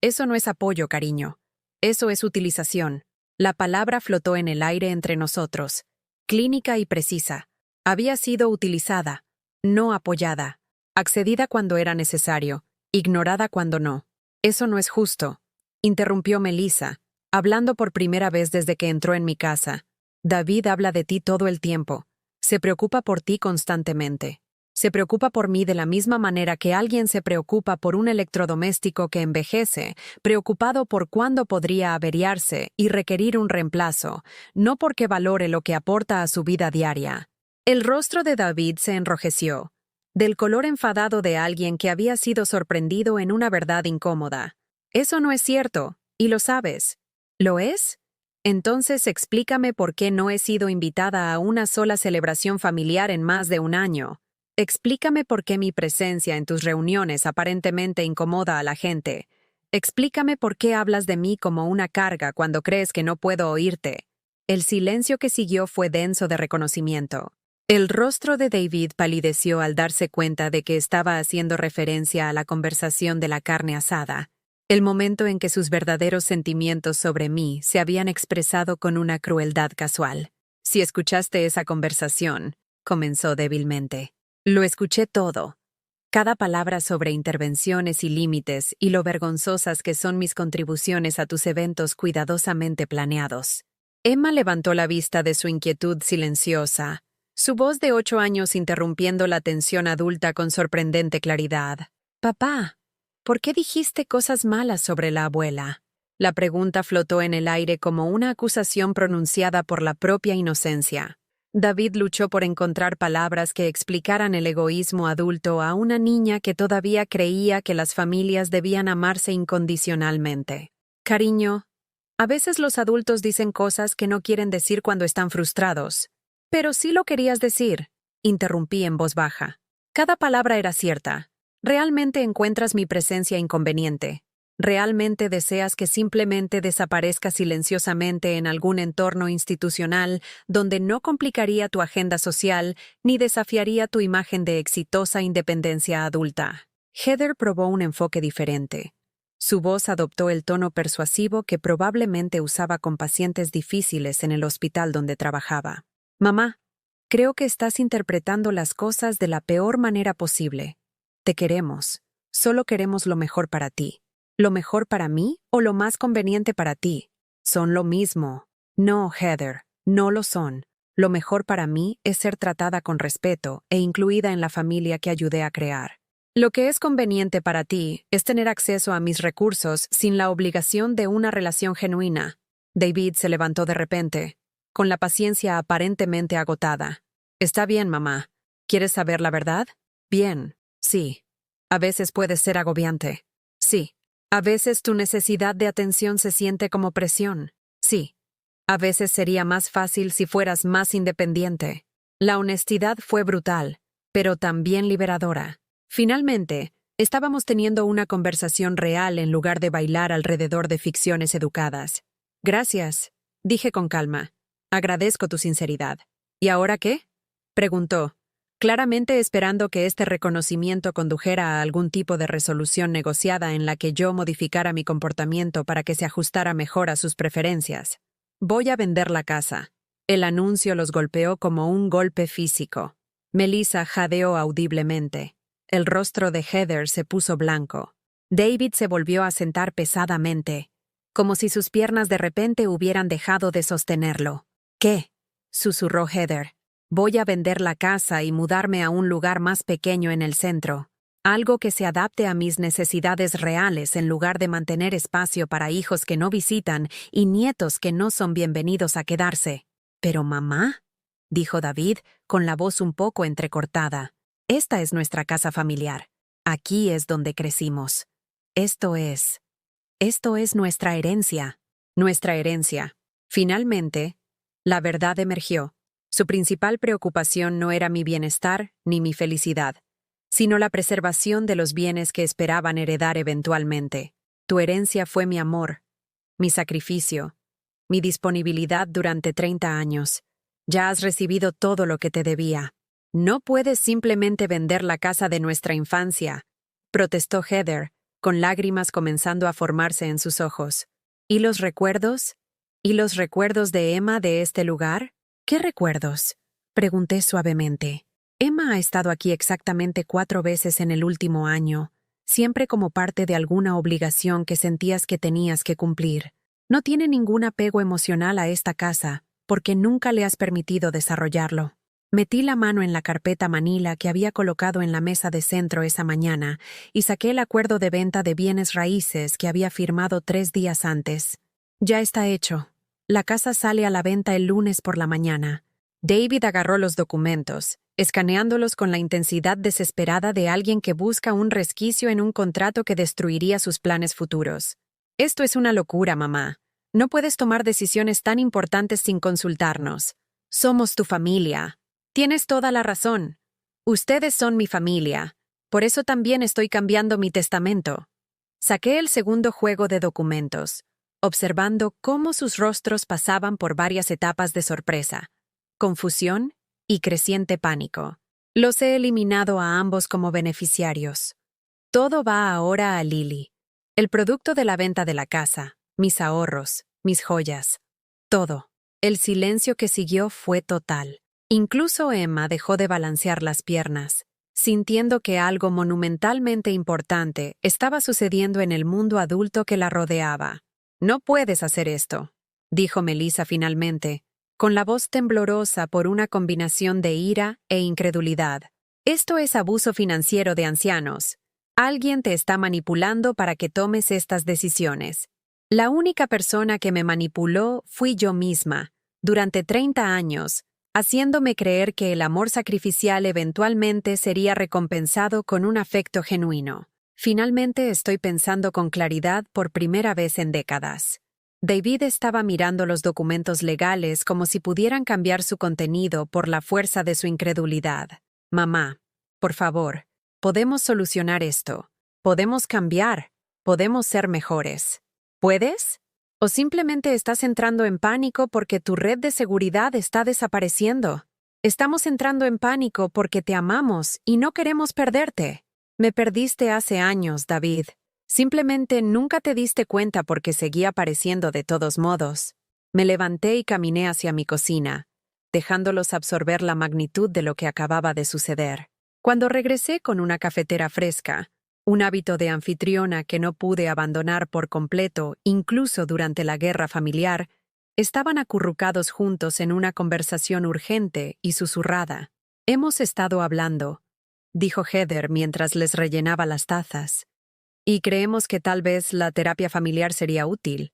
Eso no es apoyo, cariño. Eso es utilización. La palabra flotó en el aire entre nosotros. Clínica y precisa. Había sido utilizada, no apoyada. Accedida cuando era necesario, ignorada cuando no. Eso no es justo. Interrumpió Melissa, hablando por primera vez desde que entró en mi casa. David habla de ti todo el tiempo. Se preocupa por ti constantemente. Se preocupa por mí de la misma manera que alguien se preocupa por un electrodoméstico que envejece, preocupado por cuándo podría averiarse y requerir un reemplazo, no porque valore lo que aporta a su vida diaria. El rostro de David se enrojeció, del color enfadado de alguien que había sido sorprendido en una verdad incómoda. Eso no es cierto, y lo sabes. ¿Lo es? Entonces explícame por qué no he sido invitada a una sola celebración familiar en más de un año. Explícame por qué mi presencia en tus reuniones aparentemente incomoda a la gente. Explícame por qué hablas de mí como una carga cuando crees que no puedo oírte. El silencio que siguió fue denso de reconocimiento. El rostro de David palideció al darse cuenta de que estaba haciendo referencia a la conversación de la carne asada. El momento en que sus verdaderos sentimientos sobre mí se habían expresado con una crueldad casual. Si escuchaste esa conversación, comenzó débilmente. Lo escuché todo. Cada palabra sobre intervenciones y límites y lo vergonzosas que son mis contribuciones a tus eventos cuidadosamente planeados. Emma levantó la vista de su inquietud silenciosa, su voz de 8 años interrumpiendo la tensión adulta con sorprendente claridad. «Papá, ¿por qué dijiste cosas malas sobre la abuela?» La pregunta flotó en el aire como una acusación pronunciada por la propia inocencia. David luchó por encontrar palabras que explicaran el egoísmo adulto a una niña que todavía creía que las familias debían amarse incondicionalmente. «Cariño, a veces los adultos dicen cosas que no quieren decir cuando están frustrados. Pero sí lo querías decir», interrumpí en voz baja. Cada palabra era cierta. Realmente encuentras mi presencia inconveniente. ¿Realmente deseas que simplemente desaparezca silenciosamente en algún entorno institucional donde no complicaría tu agenda social ni desafiaría tu imagen de exitosa independencia adulta? Heather probó un enfoque diferente. Su voz adoptó el tono persuasivo que probablemente usaba con pacientes difíciles en el hospital donde trabajaba. «Mamá, creo que estás interpretando las cosas de la peor manera posible. Te queremos. Solo queremos lo mejor para ti. ¿Lo mejor para mí o lo más conveniente para ti? Son lo mismo». «No, Heather, no lo son. Lo mejor para mí es ser tratada con respeto e incluida en la familia que ayudé a crear. Lo que es conveniente para ti es tener acceso a mis recursos sin la obligación de una relación genuina. David se levantó de repente, con la paciencia aparentemente agotada. Está bien, mamá. ¿Quieres saber la verdad? Bien, sí. A veces puede ser agobiante. Sí. A veces tu necesidad de atención se siente como presión. Sí. A veces sería más fácil si fueras más independiente. La honestidad fue brutal, pero también liberadora. Finalmente, estábamos teniendo una conversación real en lugar de bailar alrededor de ficciones educadas. Gracias, dije con calma. Agradezco tu sinceridad. ¿Y ahora qué? Preguntó, claramente esperando que este reconocimiento condujera a algún tipo de resolución negociada en la que yo modificara mi comportamiento para que se ajustara mejor a sus preferencias. Voy a vender la casa. El anuncio los golpeó como un golpe físico. Melissa jadeó audiblemente. El rostro de Heather se puso blanco. David se volvió a sentar pesadamente, como si sus piernas de repente hubieran dejado de sostenerlo. ¿Qué? Susurró Heather. Voy a vender la casa y mudarme a un lugar más pequeño en el centro. Algo que se adapte a mis necesidades reales en lugar de mantener espacio para hijos que no visitan y nietos que no son bienvenidos a quedarse. ¿Pero mamá? Dijo David, con la voz un poco entrecortada. Esta es nuestra casa familiar. Aquí es donde crecimos. Esto es nuestra herencia. Nuestra herencia. Finalmente, la verdad emergió. Su principal preocupación no era mi bienestar ni mi felicidad, sino la preservación de los bienes que esperaban heredar eventualmente. Tu herencia fue mi amor, mi sacrificio, mi disponibilidad durante 30 años. Ya has recibido todo lo que te debía. No puedes simplemente vender la casa de nuestra infancia, protestó Heather, con lágrimas comenzando a formarse en sus ojos. ¿Y los recuerdos? ¿Y los recuerdos de Emma de este lugar? ¿Qué recuerdos? Pregunté suavemente. Emma ha estado aquí exactamente 4 veces en el último año, siempre como parte de alguna obligación que sentías que tenías que cumplir. No tiene ningún apego emocional a esta casa, porque nunca le has permitido desarrollarlo. Metí la mano en la carpeta manila que había colocado en la mesa de centro esa mañana y saqué el acuerdo de venta de bienes raíces que había firmado 3 días antes. Ya está hecho. La casa sale a la venta el lunes por la mañana. David agarró los documentos, escaneándolos con la intensidad desesperada de alguien que busca un resquicio en un contrato que destruiría sus planes futuros. Esto es una locura, mamá. No puedes tomar decisiones tan importantes sin consultarnos. Somos tu familia. Tienes toda la razón. Ustedes son mi familia. Por eso también estoy cambiando mi testamento. Saqué el segundo juego de documentos, observando cómo sus rostros pasaban por varias etapas de sorpresa, confusión y creciente pánico. Los he eliminado a ambos como beneficiarios. Todo va ahora a Lily. El producto de la venta de la casa, mis ahorros, mis joyas. Todo. El silencio que siguió fue total. Incluso Emma dejó de balancear las piernas, sintiendo que algo monumentalmente importante estaba sucediendo en el mundo adulto que la rodeaba. No puedes hacer esto, dijo Melissa finalmente, con la voz temblorosa por una combinación de ira e incredulidad. Esto es abuso financiero de ancianos. Alguien te está manipulando para que tomes estas decisiones. La única persona que me manipuló fui yo misma, durante 30 años, haciéndome creer que el amor sacrificial eventualmente sería recompensado con un afecto genuino. Finalmente estoy pensando con claridad por primera vez en décadas. David estaba mirando los documentos legales como si pudieran cambiar su contenido por la fuerza de su incredulidad. Mamá, por favor, podemos solucionar esto. Podemos cambiar. Podemos ser mejores. ¿Puedes? ¿O simplemente estás entrando en pánico porque tu red de seguridad está desapareciendo? Estamos entrando en pánico porque te amamos y no queremos perderte. Me perdiste hace años, David. Simplemente nunca te diste cuenta porque seguía apareciendo de todos modos. Me levanté y caminé hacia mi cocina, dejándolos absorber la magnitud de lo que acababa de suceder. Cuando regresé con una cafetera fresca, un hábito de anfitriona que no pude abandonar por completo, incluso durante la guerra familiar, Estaban acurrucados juntos en una conversación urgente y susurrada. «Hemos estado hablando», dijo Heather mientras les rellenaba las tazas. «Y creemos que tal vez la terapia familiar sería útil.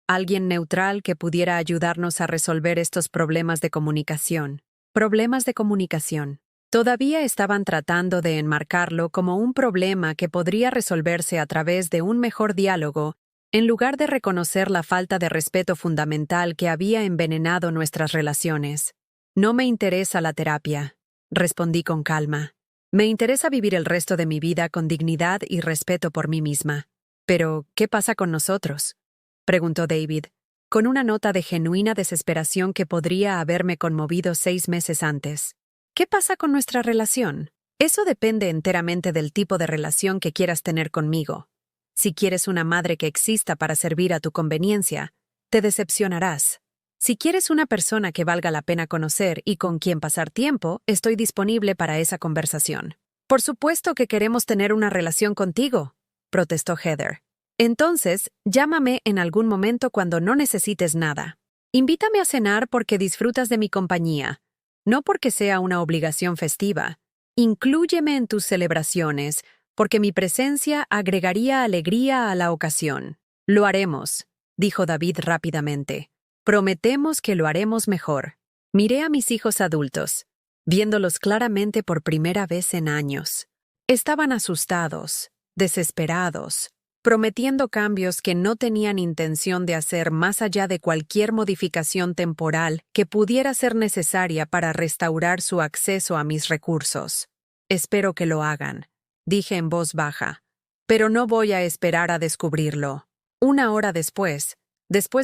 Alguien neutral que pudiera ayudarnos a resolver estos problemas de comunicación». Problemas de comunicación. Todavía estaban tratando de enmarcarlo como un problema que podría resolverse a través de un mejor diálogo, en lugar de reconocer la falta de respeto fundamental que había envenenado nuestras relaciones. «No me interesa la terapia», respondí con calma. «Me interesa vivir el resto de mi vida con dignidad y respeto por mí misma». «Pero, ¿qué pasa con nosotros?», preguntó David, con una nota de genuina desesperación que podría haberme conmovido 6 meses antes. «¿Qué pasa con nuestra relación? Eso depende enteramente del tipo de relación que quieras tener conmigo. Si quieres una madre que exista para servir a tu conveniencia, te decepcionarás. Si quieres una persona que valga la pena conocer y con quien pasar tiempo, estoy disponible para esa conversación». «Por supuesto que queremos tener una relación contigo», protestó Heather. «Entonces, llámame en algún momento cuando no necesites nada. Invítame a cenar porque disfrutas de mi compañía, no porque sea una obligación festiva. Inclúyeme en tus celebraciones, porque mi presencia agregaría alegría a la ocasión». «Lo haremos», dijo David rápidamente. «Prometemos que lo haremos mejor». Miré a mis hijos adultos, viéndolos claramente por primera vez en años. Estaban asustados, desesperados, prometiendo cambios que no tenían intención de hacer más allá de cualquier modificación temporal que pudiera ser necesaria para restaurar su acceso a mis recursos. «Espero que lo hagan», dije en voz baja, «pero no voy a esperar a descubrirlo». 1 hora después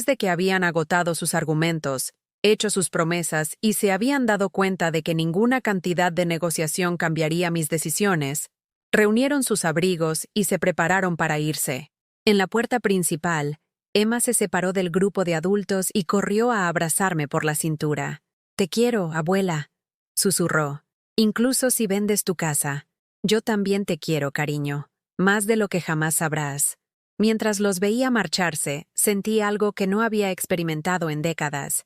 de que habían agotado sus argumentos, hecho sus promesas y se habían dado cuenta de que ninguna cantidad de negociación cambiaría mis decisiones, reunieron sus abrigos y se prepararon para irse. En la puerta principal, Emma se separó del grupo de adultos y corrió a abrazarme por la cintura. «Te quiero, abuela», susurró. «Incluso si vendes tu casa. Yo también te quiero, cariño, más de lo que jamás sabrás». Mientras los veía marcharse, sentí algo que no había experimentado en décadas: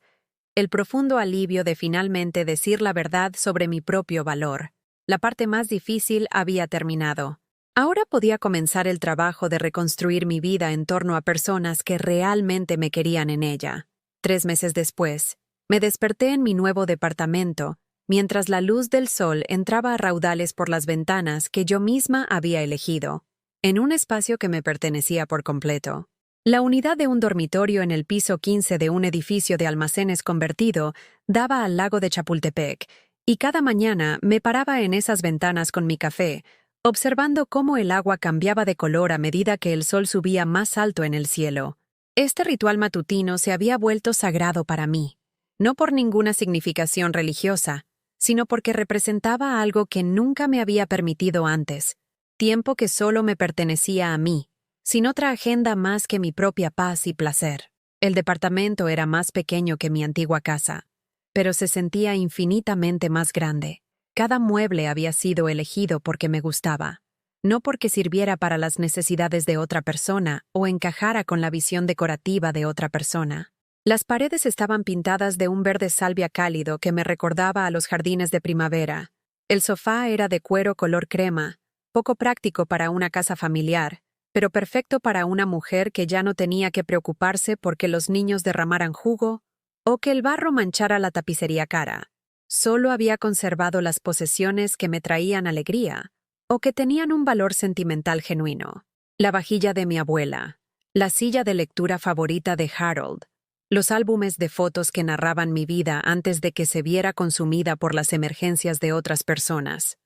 el profundo alivio de finalmente decir la verdad sobre mi propio valor. La parte más difícil había terminado. Ahora podía comenzar el trabajo de reconstruir mi vida en torno a personas que realmente me querían en ella. 3 meses después, me desperté en mi nuevo departamento, mientras la luz del sol entraba a raudales por las ventanas que yo misma había elegido, en un espacio que me pertenecía por completo. La unidad de un dormitorio en el piso 15 de un edificio de almacenes convertido daba al lago de Chapultepec, y cada mañana me paraba en esas ventanas con mi café, observando cómo el agua cambiaba de color a medida que el sol subía más alto en el cielo. Este ritual matutino se había vuelto sagrado para mí, no por ninguna significación religiosa, sino porque representaba algo que nunca me había permitido antes, tiempo que solo me pertenecía a mí, sin otra agenda más que mi propia paz y placer. El departamento era más pequeño que mi antigua casa, pero se sentía infinitamente más grande. Cada mueble había sido elegido porque me gustaba, no porque sirviera para las necesidades de otra persona o encajara con la visión decorativa de otra persona. Las paredes estaban pintadas de un verde salvia cálido que me recordaba a los jardines de primavera. El sofá era de cuero color crema, poco práctico para una casa familiar, pero perfecto para una mujer que ya no tenía que preocuparse porque los niños derramaran jugo o que el barro manchara la tapicería cara. Solo había conservado las posesiones que me traían alegría o que tenían un valor sentimental genuino. La vajilla de mi abuela, la silla de lectura favorita de Harold, los álbumes de fotos que narraban mi vida antes de que se viera consumida por las emergencias de otras personas.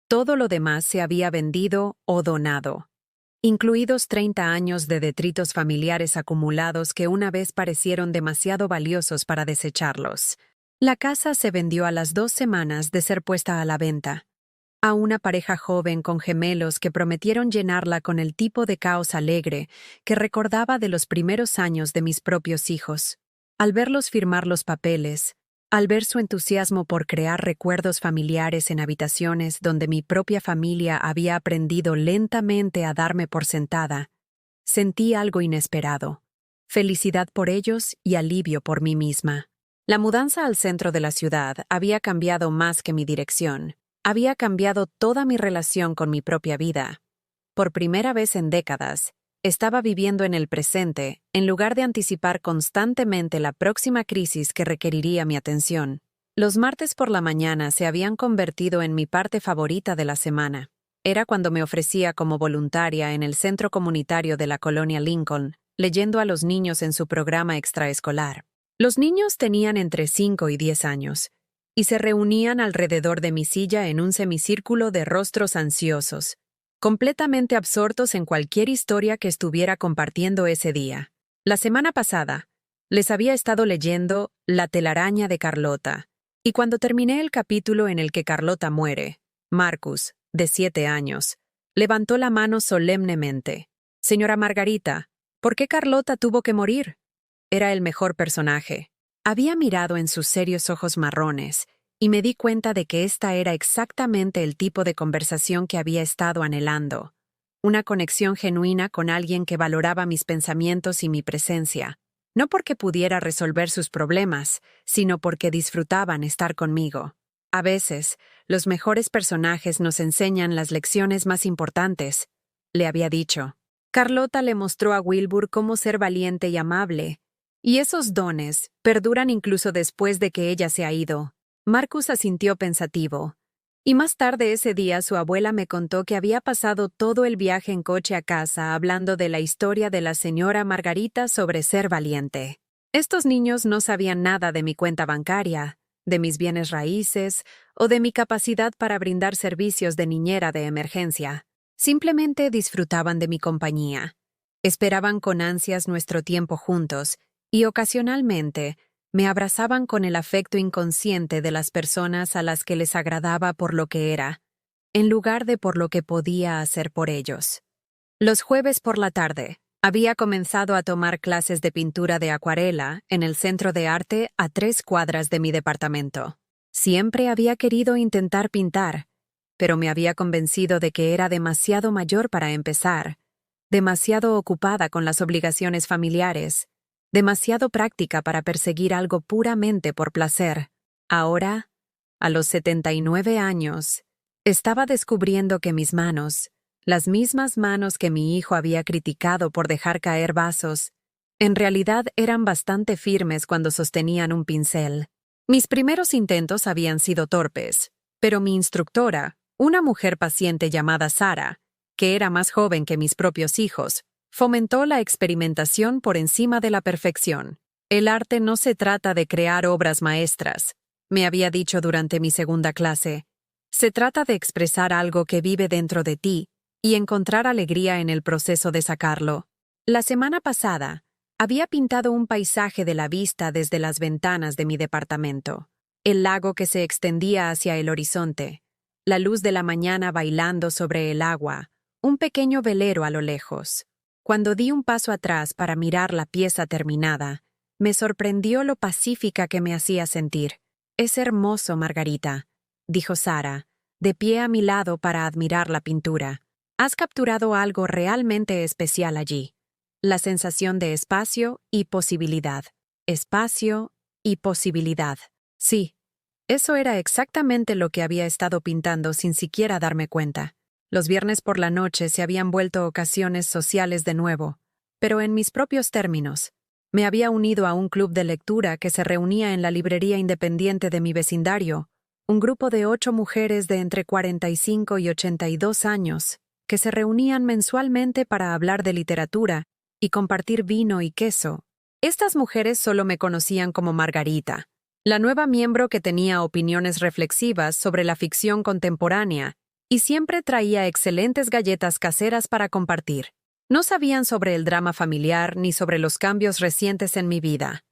Todo lo demás se había vendido o donado, incluidos 30 años de detritos familiares acumulados que una vez parecieron demasiado valiosos para desecharlos. La casa se vendió a las 2 semanas de ser puesta a la venta, a una pareja joven con gemelos que prometieron llenarla con el tipo de caos alegre que recordaba de los primeros años de mis propios hijos. Al verlos firmar los papeles, al ver su entusiasmo por crear recuerdos familiares en habitaciones donde mi propia familia había aprendido lentamente a darme por sentada, sentí algo inesperado. felicidad por ellos y alivio por mí misma. La mudanza al centro de la ciudad había cambiado más que mi dirección. Había cambiado toda mi relación con mi propia vida. Por primera vez en décadas, estaba viviendo en el presente en lugar de anticipar constantemente la próxima crisis que requeriría mi atención. Los martes por la mañana se habían convertido en mi parte favorita de la semana. Era cuando me ofrecía como voluntaria en el centro comunitario de la colonia Lincoln, leyendo a los niños en su programa extraescolar. Los niños tenían entre 5 y 10 años, y se reunían alrededor de mi silla en un semicírculo de rostros ansiosos, completamente absortos en cualquier historia que estuviera compartiendo ese día. La semana pasada, les había estado leyendo La telaraña de Carlota, y cuando terminé el capítulo en el que Carlota muere, Marcus, de 7 años, levantó la mano solemnemente. «Señora Margarita, ¿por qué Carlota tuvo que morir?» Era el mejor personaje. Había mirado en sus serios ojos marrones y me di cuenta de que esta era exactamente el tipo de conversación que había estado anhelando. Una conexión genuina con alguien que valoraba mis pensamientos y mi presencia, no porque pudiera resolver sus problemas, sino porque disfrutaban estar conmigo. A veces, los mejores personajes nos enseñan las lecciones más importantes, le había dicho. Carlota le mostró a Wilbur cómo ser valiente y amable, y esos dones perduran incluso después de que ella se ha ido. Marcus asintió pensativo, y más tarde ese día su abuela me contó que había pasado todo el viaje en coche a casa hablando de la historia de la señora Margarita sobre ser valiente. Estos niños no sabían nada de mi cuenta bancaria, de mis bienes raíces o de mi capacidad para brindar servicios de niñera de emergencia. Simplemente disfrutaban de mi compañía. Esperaban con ansias nuestro tiempo juntos y ocasionalmente me abrazaban con el afecto inconsciente de las personas a las que les agradaba por lo que era, en lugar de por lo que podía hacer por ellos. Los jueves por la tarde, había comenzado a tomar clases de pintura de acuarela en el centro de arte a 3 cuadras de mi departamento. Siempre había querido intentar pintar, pero me había convencido de que era demasiado mayor para empezar, demasiado ocupada con las obligaciones familiares, demasiado práctica para perseguir algo puramente por placer. Ahora, a los 79 años, estaba descubriendo que mis manos, las mismas manos que mi hijo había criticado por dejar caer vasos, en realidad eran bastante firmes cuando sostenían un pincel. Mis primeros intentos habían sido torpes, pero mi instructora, una mujer paciente llamada Sara, que era más joven que mis propios hijos, fomentó la experimentación por encima de la perfección. El arte no se trata de crear obras maestras, me había dicho durante mi segunda clase. Se trata de expresar algo que vive dentro de ti y encontrar alegría en el proceso de sacarlo. La semana pasada, había pintado un paisaje de la vista desde las ventanas de mi departamento. El lago que se extendía hacia el horizonte, la luz de la mañana bailando sobre el agua, un pequeño velero a lo lejos. Cuando di un paso atrás para mirar la pieza terminada, me sorprendió lo pacífica que me hacía sentir. «Es hermoso, Margarita», dijo Sara, de pie a mi lado para admirar la pintura. «Has capturado algo realmente especial allí. La sensación de espacio y posibilidad. Espacio y posibilidad». Sí, eso era exactamente lo que había estado pintando sin siquiera darme cuenta. Los viernes por la noche se habían vuelto ocasiones sociales de nuevo, pero en mis propios términos. Me había unido a un club de lectura que se reunía en la librería independiente de mi vecindario, un grupo de 8 mujeres de entre 45 y 82 años, que se reunían mensualmente para hablar de literatura y compartir vino y queso. Estas mujeres solo me conocían como Margarita, la nueva miembro que tenía opiniones reflexivas sobre la ficción contemporánea, y siempre traía excelentes galletas caseras para compartir. No sabían sobre el drama familiar ni sobre los cambios recientes en mi vida.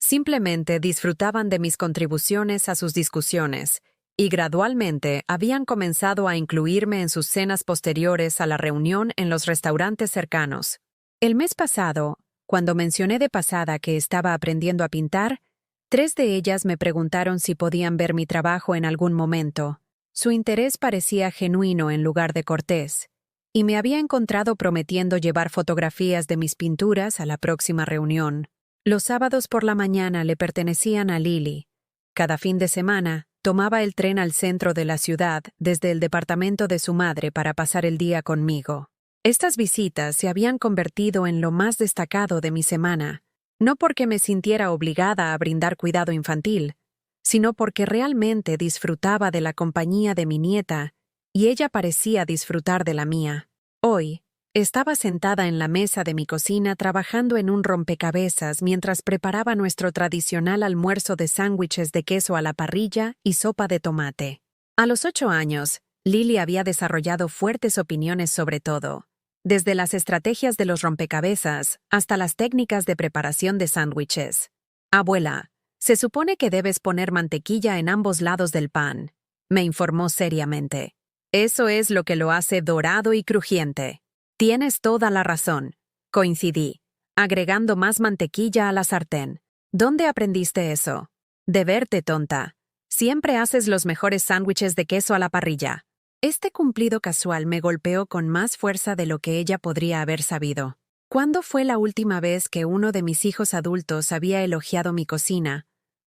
Simplemente disfrutaban de mis contribuciones a sus discusiones, y gradualmente habían comenzado a incluirme en sus cenas posteriores a la reunión en los restaurantes cercanos. El mes pasado, cuando mencioné de pasada que estaba aprendiendo a pintar, 3 de ellas me preguntaron si podían ver mi trabajo en algún momento. Su interés parecía genuino en lugar de cortés, y me había encontrado prometiendo llevar fotografías de mis pinturas a la próxima reunión. Los sábados por la mañana le pertenecían a Lily. Cada fin de semana, tomaba el tren al centro de la ciudad desde el departamento de su madre para pasar el día conmigo. Estas visitas se habían convertido en lo más destacado de mi semana, no porque me sintiera obligada a brindar cuidado infantil, sino porque realmente disfrutaba de la compañía de mi nieta y ella parecía disfrutar de la mía. Hoy, estaba sentada en la mesa de mi cocina trabajando en un rompecabezas mientras preparaba nuestro tradicional almuerzo de sándwiches de queso a la parrilla y sopa de tomate. A los 8 años, Lily había desarrollado fuertes opiniones sobre todo, desde las estrategias de los rompecabezas hasta las técnicas de preparación de sándwiches. Abuela, se supone que debes poner mantequilla en ambos lados del pan, me informó seriamente. Eso es lo que lo hace dorado y crujiente. Tienes toda la razón, coincidí, agregando más mantequilla a la sartén. ¿Dónde aprendiste eso? De verte, tonta. Siempre haces los mejores sándwiches de queso a la parrilla. Este cumplido casual me golpeó con más fuerza de lo que ella podría haber sabido. ¿Cuándo fue la última vez que uno de mis hijos adultos había elogiado mi cocina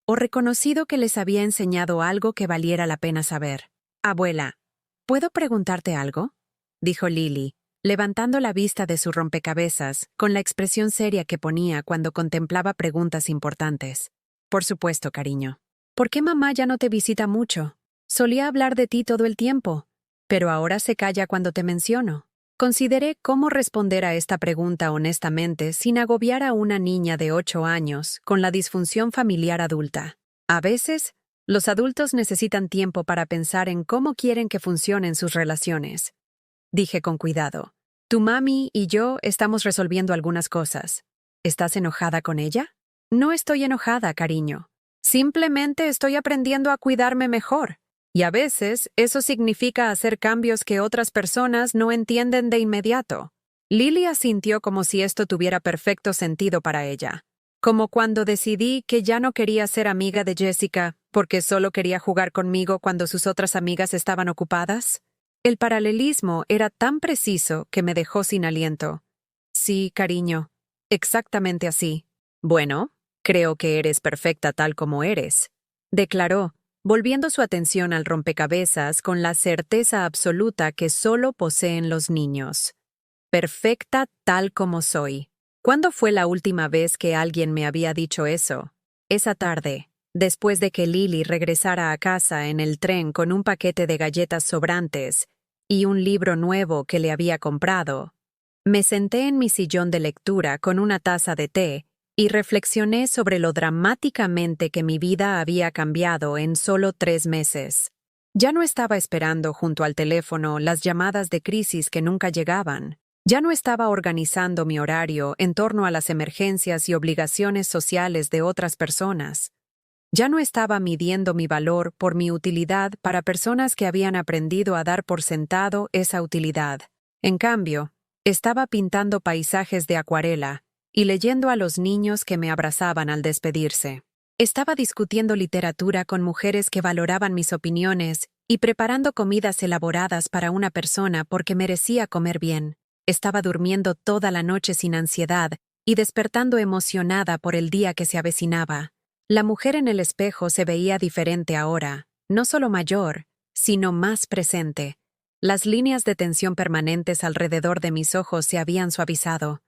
o reconocido que les había enseñado algo que valiera la pena saber? Abuela, ¿puedo preguntarte algo?, dijo Lily, levantando la vista de su rompecabezas con la expresión seria que ponía cuando contemplaba preguntas importantes. Por supuesto, cariño. ¿Por qué mamá ya no te visita mucho? Solía hablar de ti todo el tiempo, pero ahora se calla cuando te menciono. Consideré cómo responder a esta pregunta honestamente sin agobiar a una niña de 8 años con la disfunción familiar adulta. A veces, los adultos necesitan tiempo para pensar en cómo quieren que funcionen sus relaciones. Dije con cuidado. Tu mami y yo estamos resolviendo algunas cosas. ¿Estás enojada con ella? No estoy enojada, cariño. Simplemente estoy aprendiendo a cuidarme mejor. Y a veces eso significa hacer cambios que otras personas no entienden de inmediato. Lily asintió como si esto tuviera perfecto sentido para ella. Como cuando decidí que ya no quería ser amiga de Jessica porque solo quería jugar conmigo cuando sus otras amigas estaban ocupadas. El paralelismo era tan preciso que me dejó sin aliento. Sí, cariño, exactamente así. Bueno, creo que eres perfecta tal como eres, declaró, volviendo su atención al rompecabezas con la certeza absoluta que solo poseen los niños. Perfecta tal como soy. ¿Cuándo fue la última vez que alguien me había dicho eso? Esa tarde, después de que Lily regresara a casa en el tren con un paquete de galletas sobrantes y un libro nuevo que le había comprado, me senté en mi sillón de lectura con una taza de té y reflexioné sobre lo dramáticamente que mi vida había cambiado en solo 3 meses. Ya no estaba esperando junto al teléfono las llamadas de crisis que nunca llegaban. Ya no estaba organizando mi horario en torno a las emergencias y obligaciones sociales de otras personas. Ya no estaba midiendo mi valor por mi utilidad para personas que habían aprendido a dar por sentado esa utilidad. En cambio, estaba pintando paisajes de acuarela y leyendo a los niños que me abrazaban al despedirse. Estaba discutiendo literatura con mujeres que valoraban mis opiniones y preparando comidas elaboradas para una persona porque merecía comer bien. Estaba durmiendo toda la noche sin ansiedad y despertando emocionada por el día que se avecinaba. La mujer en el espejo se veía diferente ahora, no solo mayor, sino más presente. Las líneas de tensión permanentes alrededor de mis ojos se habían suavizado.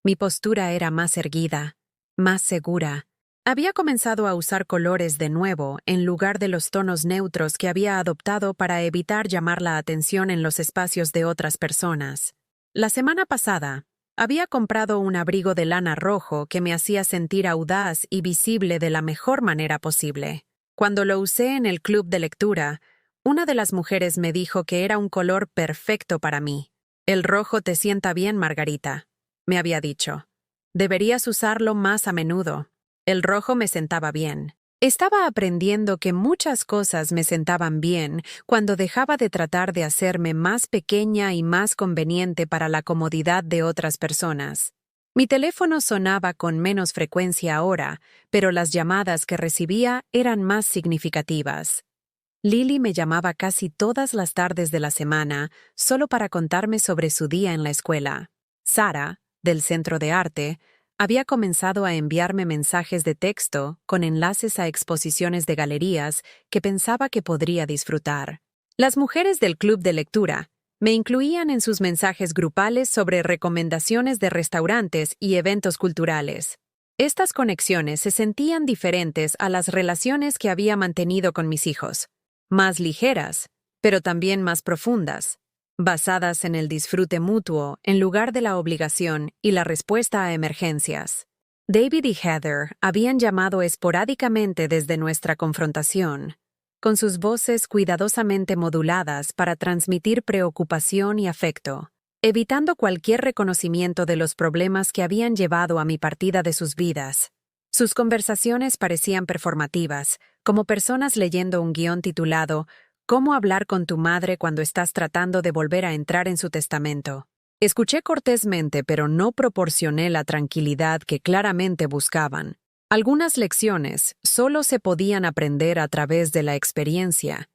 Mi postura era más erguida, más segura. Había comenzado a usar colores de nuevo en lugar de los tonos neutros que había adoptado para evitar llamar la atención en los espacios de otras personas. La semana pasada, había comprado un abrigo de lana rojo que me hacía sentir audaz y visible de la mejor manera posible. Cuando lo usé en el club de lectura, una de las mujeres me dijo que era un color perfecto para mí. El rojo te sienta bien, Margarita, me había dicho. Deberías usarlo más a menudo. El rojo me sentaba bien. Estaba aprendiendo que muchas cosas me sentaban bien cuando dejaba de tratar de hacerme más pequeña y más conveniente para la comodidad de otras personas. Mi teléfono sonaba con menos frecuencia ahora, pero las llamadas que recibía eran más significativas. Lily me llamaba casi todas las tardes de la semana solo para contarme sobre su día en la escuela. Sara, del Centro de Arte, había comenzado a enviarme mensajes de texto con enlaces a exposiciones de galerías que pensaba que podría disfrutar. Las mujeres del club de lectura me incluían en sus mensajes grupales sobre recomendaciones de restaurantes y eventos culturales. Estas conexiones se sentían diferentes a las relaciones que había mantenido con mis hijos. Más ligeras, pero también más profundas, basadas en el disfrute mutuo en lugar de la obligación y la respuesta a emergencias. David y Heather habían llamado esporádicamente desde nuestra confrontación, con sus voces cuidadosamente moduladas para transmitir preocupación y afecto, evitando cualquier reconocimiento de los problemas que habían llevado a mi partida de sus vidas. Sus conversaciones parecían performativas, como personas leyendo un guión titulado «Cómo hablar con tu madre cuando estás tratando de volver a entrar en su testamento». Escuché cortésmente, pero no proporcioné la tranquilidad que claramente buscaban. Algunas lecciones solo se podían aprender a través de la experiencia,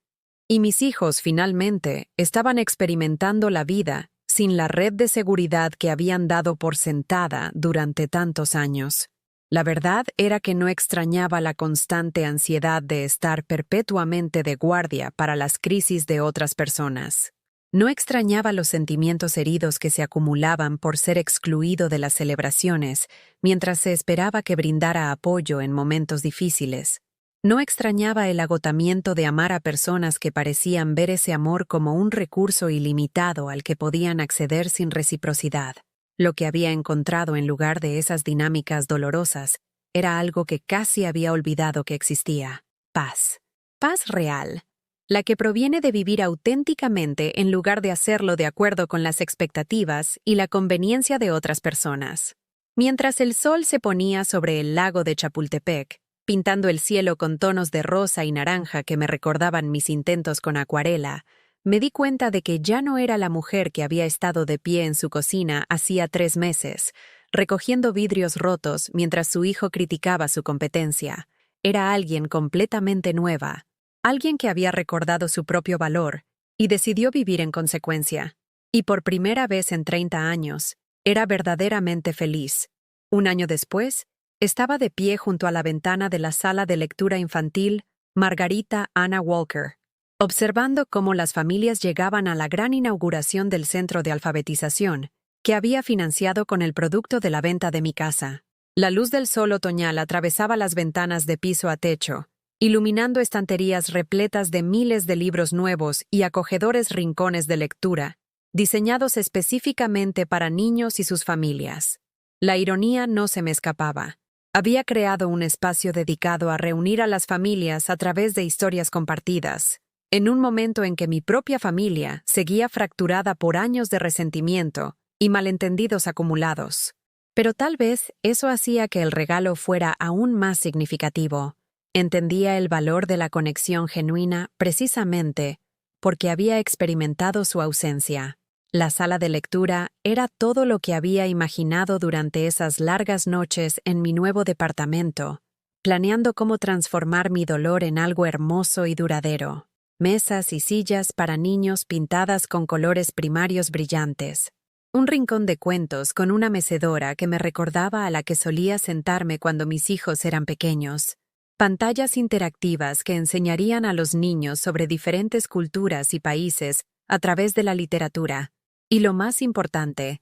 y mis hijos finalmente estaban experimentando la vida sin la red de seguridad que habían dado por sentada durante tantos años. La verdad era que no extrañaba la constante ansiedad de estar perpetuamente de guardia para las crisis de otras personas. No extrañaba los sentimientos heridos que se acumulaban por ser excluido de las celebraciones, mientras se esperaba que brindara apoyo en momentos difíciles. No extrañaba el agotamiento de amar a personas que parecían ver ese amor como un recurso ilimitado al que podían acceder sin reciprocidad. Lo que había encontrado en lugar de esas dinámicas dolorosas era algo que casi había olvidado que existía: paz. Paz real, la que proviene de vivir auténticamente en lugar de hacerlo de acuerdo con las expectativas y la conveniencia de otras personas. Mientras el sol se ponía sobre el lago de Chapultepec, pintando el cielo con tonos de rosa y naranja que me recordaban mis intentos con acuarela, me di cuenta de que ya no era la mujer que había estado de pie en su cocina hacía 3 meses, recogiendo vidrios rotos mientras su hijo criticaba su competencia. Era alguien completamente nueva, alguien que había recordado su propio valor y decidió vivir en consecuencia. Y por primera vez en 30 años, era verdaderamente feliz. Un año después, estaba de pie junto a la ventana de la sala de lectura infantil Margarita Anna Walker, observando cómo las familias llegaban a la gran inauguración del centro de alfabetización, que había financiado con el producto de la venta de mi casa. La luz del sol otoñal atravesaba las ventanas de piso a techo, iluminando estanterías repletas de miles de libros nuevos y acogedores rincones de lectura, diseñados específicamente para niños y sus familias. La ironía no se me escapaba. Había creado un espacio dedicado a reunir a las familias a través de historias compartidas, en un momento en que mi propia familia seguía fracturada por años de resentimiento y malentendidos acumulados. Pero tal vez eso hacía que el regalo fuera aún más significativo. Entendía el valor de la conexión genuina precisamente porque había experimentado su ausencia. La sala de lectura era todo lo que había imaginado durante esas largas noches en mi nuevo departamento, planeando cómo transformar mi dolor en algo hermoso y duradero. Mesas y sillas para niños pintadas con colores primarios brillantes. Un rincón de cuentos con una mecedora que me recordaba a la que solía sentarme cuando mis hijos eran pequeños. Pantallas interactivas que enseñarían a los niños sobre diferentes culturas y países a través de la literatura. Y lo más importante,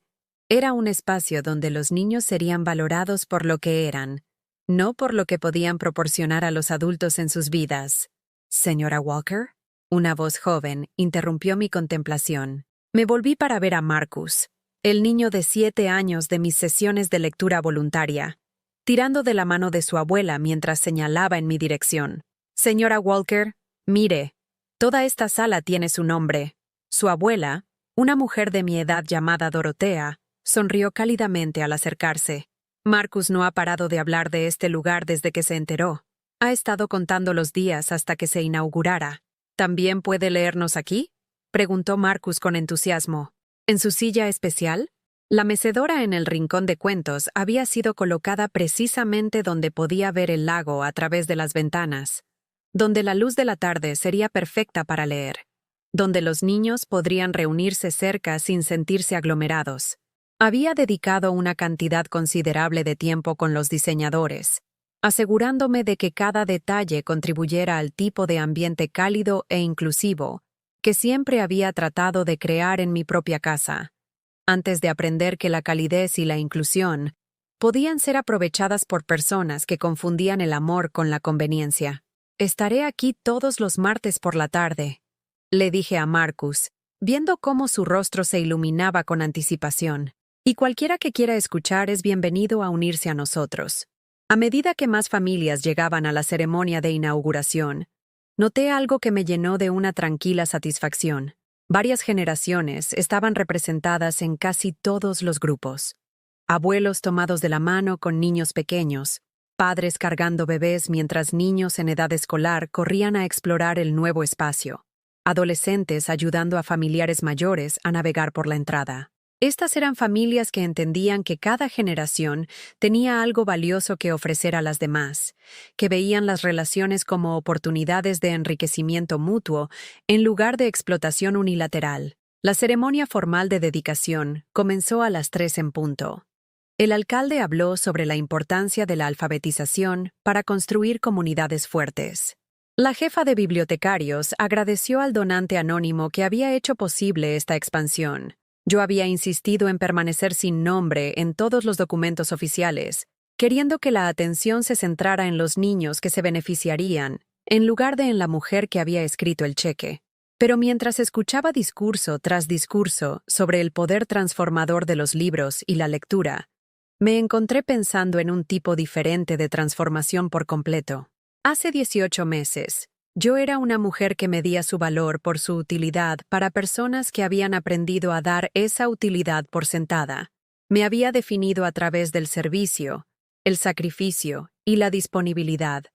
era un espacio donde los niños serían valorados por lo que eran, no por lo que podían proporcionar a los adultos en sus vidas. ¿Señora Walker? Una voz joven interrumpió mi contemplación. Me volví para ver a Marcus, el niño de 7 años de mis sesiones de lectura voluntaria, tirando de la mano de su abuela mientras señalaba en mi dirección. Señora Walker, mire, toda esta sala tiene su nombre. Su abuela, una mujer de mi edad llamada Dorotea, sonrió cálidamente al acercarse. Marcus no ha parado de hablar de este lugar desde que se enteró. Ha estado contando los días hasta que se inaugurara. ¿También puede leernos aquí?, preguntó Marcus con entusiasmo. ¿En su silla especial? La mecedora en el rincón de cuentos había sido colocada precisamente donde podía ver el lago a través de las ventanas. donde la luz de la tarde sería perfecta para leer, donde los niños podrían reunirse cerca sin sentirse aglomerados. Había dedicado una cantidad considerable de tiempo con los diseñadores, asegurándome de que cada detalle contribuyera al tipo de ambiente cálido e inclusivo que siempre había tratado de crear en mi propia casa, antes de aprender que la calidez y la inclusión podían ser aprovechadas por personas que confundían el amor con la conveniencia. «Estaré aquí todos los martes por la tarde», le dije a Marcus, viendo cómo su rostro se iluminaba con anticipación. «Y cualquiera que quiera escuchar es bienvenido a unirse a nosotros». A medida que más familias llegaban a la ceremonia de inauguración, noté algo que me llenó de una tranquila satisfacción. Varias generaciones estaban representadas en casi todos los grupos. Abuelos tomados de la mano con niños pequeños, padres cargando bebés mientras niños en edad escolar corrían a explorar el nuevo espacio, adolescentes ayudando a familiares mayores a navegar por la entrada. Estas eran familias que entendían que cada generación tenía algo valioso que ofrecer a las demás, que veían las relaciones como oportunidades de enriquecimiento mutuo en lugar de explotación unilateral. La ceremonia formal de dedicación comenzó a las 3 en punto. El alcalde habló sobre la importancia de la alfabetización para construir comunidades fuertes. La jefa de bibliotecarios agradeció al donante anónimo que había hecho posible esta expansión. Yo había insistido en permanecer sin nombre en todos los documentos oficiales, queriendo que la atención se centrara en los niños que se beneficiarían, en lugar de en la mujer que había escrito el cheque. Pero mientras escuchaba discurso tras discurso sobre el poder transformador de los libros y la lectura, me encontré pensando en un tipo diferente de transformación por completo. Hace 18 meses, yo era una mujer que medía su valor por su utilidad para personas que habían aprendido a dar esa utilidad por sentada. Me había definido a través del servicio, el sacrificio y la disponibilidad,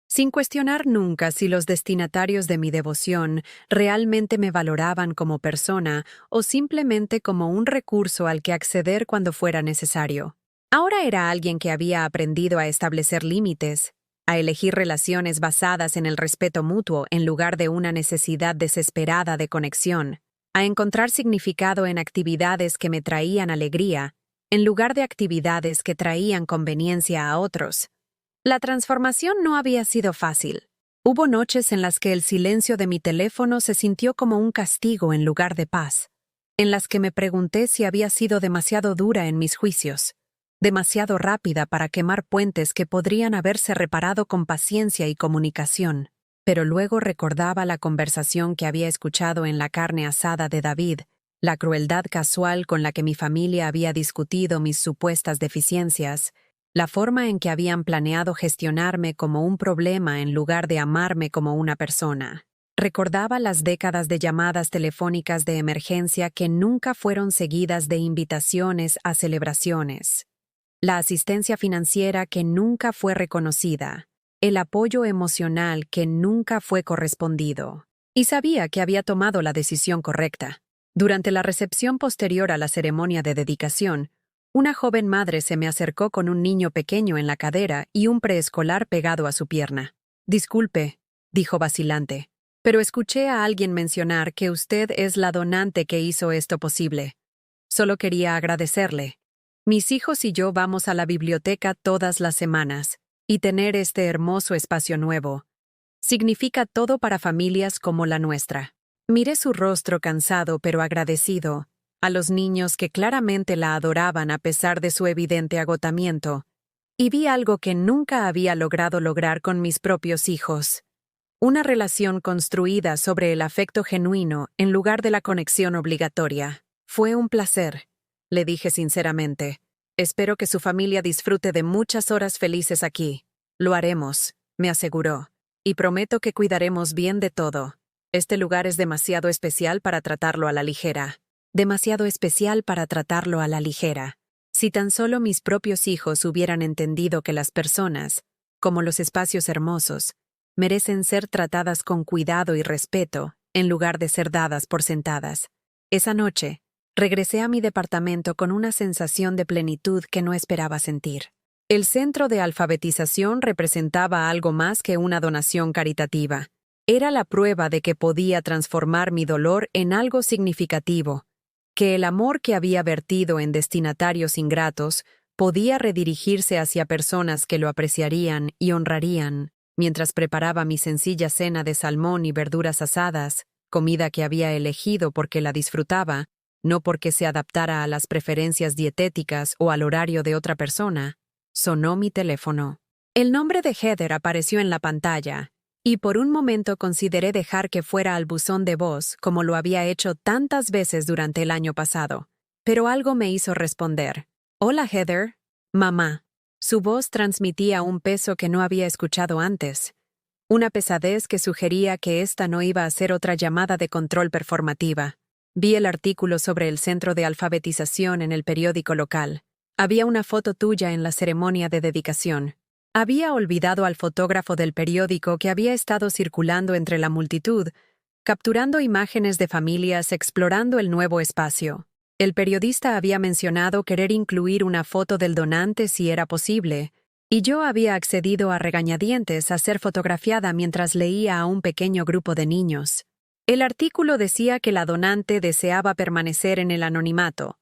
sin cuestionar nunca si los destinatarios de mi devoción realmente me valoraban como persona o simplemente como un recurso al que acceder cuando fuera necesario. Ahora era alguien que había aprendido a establecer límites, a elegir relaciones basadas en el respeto mutuo en lugar de una necesidad desesperada de conexión, a encontrar significado en actividades que me traían alegría, en lugar de actividades que traían conveniencia a otros. La transformación no había sido fácil. Hubo noches en las que el silencio de mi teléfono se sintió como un castigo en lugar de paz, en las que me pregunté si había sido demasiado dura en mis juicios, demasiado rápida para quemar puentes que podrían haberse reparado con paciencia y comunicación. Pero luego recordaba la conversación que había escuchado en la carne asada de David, la crueldad casual con la que mi familia había discutido mis supuestas deficiencias, la forma en que habían planeado gestionarme como un problema en lugar de amarme como una persona. Recordaba las décadas de llamadas telefónicas de emergencia que nunca fueron seguidas de invitaciones a celebraciones, la asistencia financiera que nunca fue reconocida, el apoyo emocional que nunca fue correspondido. Y sabía que había tomado la decisión correcta. Durante la recepción posterior a la ceremonia de dedicación, una joven madre se me acercó con un niño pequeño en la cadera y un preescolar pegado a su pierna. «Disculpe», dijo vacilante, «pero escuché a alguien mencionar que usted es la donante que hizo esto posible. Solo quería agradecerle. Mis hijos y yo vamos a la biblioteca todas las semanas, y tener este hermoso espacio nuevo significa todo para familias como la nuestra». Miré su rostro cansado pero agradecido, a los niños que claramente la adoraban a pesar de su evidente agotamiento, y vi algo que nunca había logrado lograr con mis propios hijos. Una relación construida sobre el afecto genuino en lugar de la conexión obligatoria. «Fue un placer», le dije sinceramente. «Espero que su familia disfrute de muchas horas felices aquí». «Lo haremos», me aseguró, «y prometo que cuidaremos bien de todo. Este lugar es demasiado especial para tratarlo a la ligera». Demasiado especial para tratarlo a la ligera. Si tan solo mis propios hijos hubieran entendido que las personas, como los espacios hermosos, merecen ser tratadas con cuidado y respeto, en lugar de ser dadas por sentadas. Esa noche, regresé a mi departamento con una sensación de plenitud que no esperaba sentir. El centro de alfabetización representaba algo más que una donación caritativa. Era la prueba de que podía transformar mi dolor en algo significativo, que el amor que había vertido en destinatarios ingratos podía redirigirse hacia personas que lo apreciarían y honrarían. Mientras preparaba mi sencilla cena de salmón y verduras asadas, comida que había elegido porque la disfrutaba, no porque se adaptara a las preferencias dietéticas o al horario de otra persona, sonó mi teléfono. El nombre de Heather apareció en la pantalla, y por un momento consideré dejar que fuera al buzón de voz como lo había hecho tantas veces durante el año pasado. Pero algo me hizo responder. «Hola, Heather». «Mamá». Su voz transmitía un peso que no había escuchado antes, una pesadez que sugería que esta no iba a ser otra llamada de control performativa. Vi el artículo sobre el centro de alfabetización en el periódico local. Había una foto tuya en la ceremonia de dedicación. Había olvidado al fotógrafo del periódico que había estado circulando entre la multitud, capturando imágenes de familias explorando el nuevo espacio. El periodista había mencionado querer incluir una foto del donante si era posible, y yo había accedido a regañadientes a ser fotografiada mientras leía a un pequeño grupo de niños. El artículo decía que la donante deseaba permanecer en el anonimato,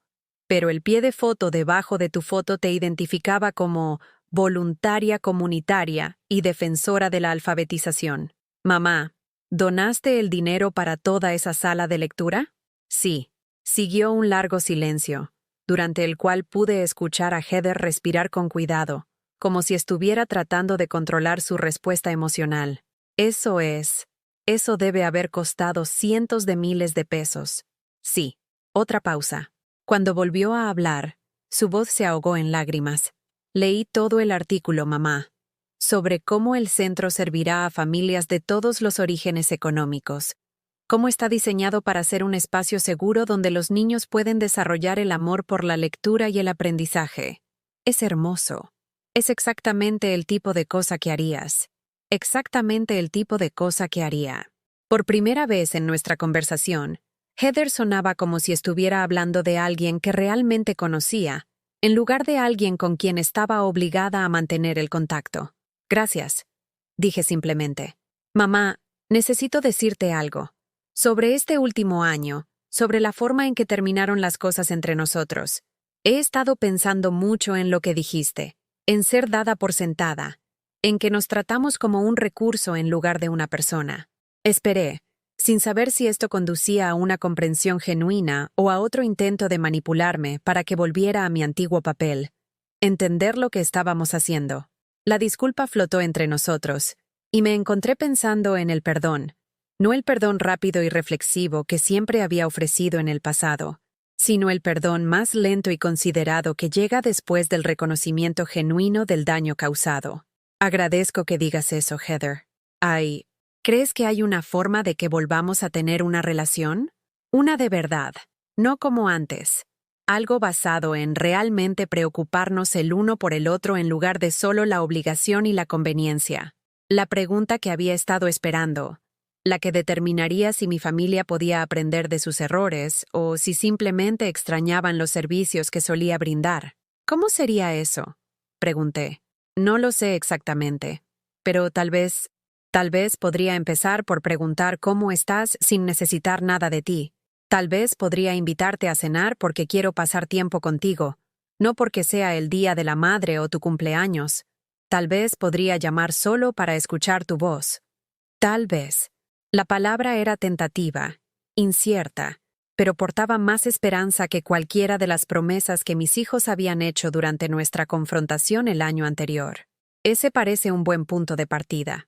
pero el pie de foto debajo de tu foto te identificaba como voluntaria comunitaria y defensora de la alfabetización. Mamá, ¿donaste el dinero para toda esa sala de lectura? Sí. Siguió un largo silencio, durante el cual pude escuchar a Heather respirar con cuidado, como si estuviera tratando de controlar su respuesta emocional. Eso debe haber costado cientos de miles de pesos. Sí. Otra pausa. Cuando volvió a hablar, su voz se ahogó en lágrimas. Leí todo el artículo, mamá, sobre cómo el centro servirá a familias de todos los orígenes económicos, cómo está diseñado para ser un espacio seguro donde los niños pueden desarrollar el amor por la lectura y el aprendizaje. Es hermoso. Es exactamente el tipo de cosa que harías. Exactamente el tipo de cosa que haría. Por primera vez en nuestra conversación, Heather sonaba como si estuviera hablando de alguien que realmente conocía, en lugar de alguien con quien estaba obligada a mantener el contacto. Gracias, dije simplemente. Mamá, necesito decirte algo. Sobre este último año, sobre la forma en que terminaron las cosas entre nosotros. He estado pensando mucho en lo que dijiste, en ser dada por sentada, en que nos tratamos como un recurso en lugar de una persona. Esperé, sin saber si esto conducía a una comprensión genuina o a otro intento de manipularme para que volviera a mi antiguo papel, entender lo que estábamos haciendo. La disculpa flotó entre nosotros, y me encontré pensando en el perdón, no el perdón rápido y reflexivo que siempre había ofrecido en el pasado, sino el perdón más lento y considerado que llega después del reconocimiento genuino del daño causado. Agradezco que digas eso, Heather. ¿Crees que hay una forma de que volvamos a tener una relación? Una de verdad, no como antes. Algo basado en realmente preocuparnos el uno por el otro en lugar de solo la obligación y la conveniencia. La pregunta que había estado esperando, la que determinaría si mi familia podía aprender de sus errores o si simplemente extrañaban los servicios que solía brindar. ¿Cómo sería eso?, pregunté. No lo sé exactamente, pero tal vez podría empezar por preguntar cómo estás sin necesitar nada de ti. Tal vez podría invitarte a cenar porque quiero pasar tiempo contigo, no porque sea el día de la madre o tu cumpleaños. Tal vez podría llamar solo para escuchar tu voz. Tal vez. La palabra era tentativa, incierta, pero portaba más esperanza que cualquiera de las promesas que mis hijos habían hecho durante nuestra confrontación el año anterior. Ese parece un buen punto de partida.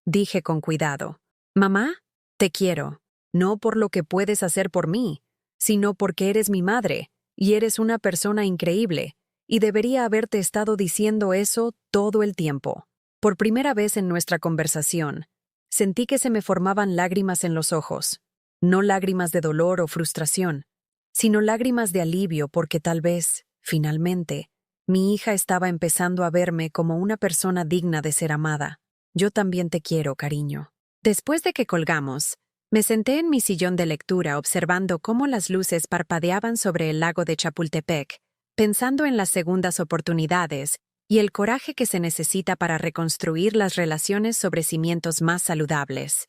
Dije con cuidado. Mamá, te quiero, no por lo que puedes hacer por mí, sino porque eres mi madre, y eres una persona increíble, y debería haberte estado diciendo eso todo el tiempo. Por primera vez en nuestra conversación, sentí que se me formaban lágrimas en los ojos, no lágrimas de dolor o frustración, sino lágrimas de alivio porque tal vez, finalmente, mi hija estaba empezando a verme como una persona digna de ser amada. Yo también te quiero, cariño. Después de que colgamos, me senté en mi sillón de lectura observando cómo las luces parpadeaban sobre el lago de Chapultepec, pensando en las segundas oportunidades y el coraje que se necesita para reconstruir las relaciones sobre cimientos más saludables.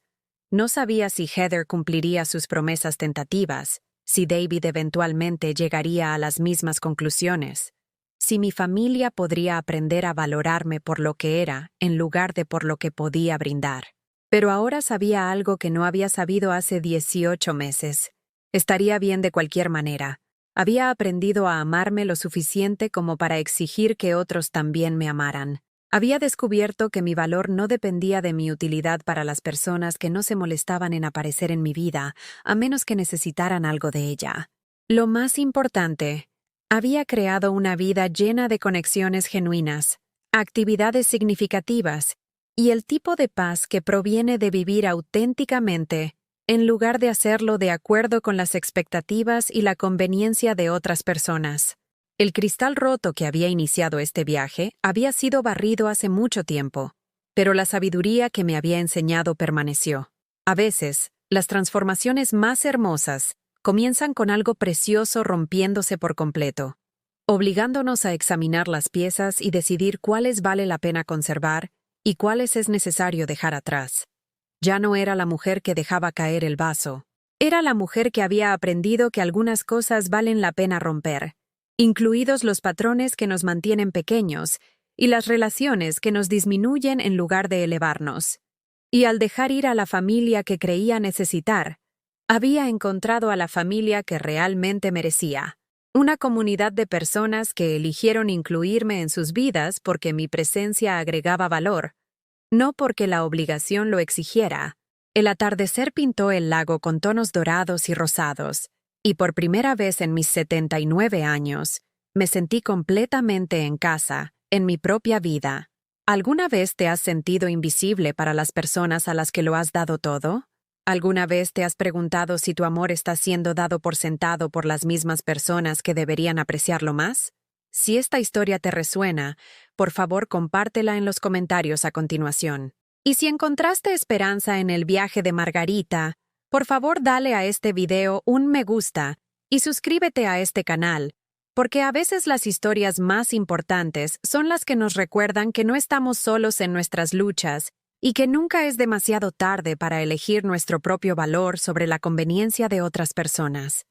No sabía si Heather cumpliría sus promesas tentativas, si David eventualmente llegaría a las mismas conclusiones, si mi familia podría aprender a valorarme por lo que era en lugar de por lo que podía brindar. Pero ahora sabía algo que no había sabido hace 18 meses. Estaría bien de cualquier manera. Había aprendido a amarme lo suficiente como para exigir que otros también me amaran. Había descubierto que mi valor no dependía de mi utilidad para las personas que no se molestaban en aparecer en mi vida, a menos que necesitaran algo de ella. Lo más importante, había creado una vida llena de conexiones genuinas, actividades significativas y el tipo de paz que proviene de vivir auténticamente, en lugar de hacerlo de acuerdo con las expectativas y la conveniencia de otras personas. El cristal roto que había iniciado este viaje había sido barrido hace mucho tiempo, pero la sabiduría que me había enseñado permaneció. A veces, las transformaciones más hermosas comienzan con algo precioso rompiéndose por completo, obligándonos a examinar las piezas y decidir cuáles vale la pena conservar y cuáles es necesario dejar atrás. Ya no era la mujer que dejaba caer el vaso. Era la mujer que había aprendido que algunas cosas valen la pena romper, incluidos los patrones que nos mantienen pequeños y las relaciones que nos disminuyen en lugar de elevarnos. Y al dejar ir a la familia que creía necesitar, había encontrado a la familia que realmente merecía. Una comunidad de personas que eligieron incluirme en sus vidas porque mi presencia agregaba valor, no porque la obligación lo exigiera. El atardecer pintó el lago con tonos dorados y rosados, y por primera vez en mis 79 años, me sentí completamente en casa, en mi propia vida. ¿Alguna vez te has sentido invisible para las personas a las que lo has dado todo? ¿Alguna vez te has preguntado si tu amor está siendo dado por sentado por las mismas personas que deberían apreciarlo más? Si esta historia te resuena, por favor compártela en los comentarios a continuación. Y si encontraste esperanza en el viaje de Margarita, por favor dale a este video un me gusta y suscríbete a este canal, porque a veces las historias más importantes son las que nos recuerdan que no estamos solos en nuestras luchas y que nunca es demasiado tarde para elegir nuestro propio valor sobre la conveniencia de otras personas.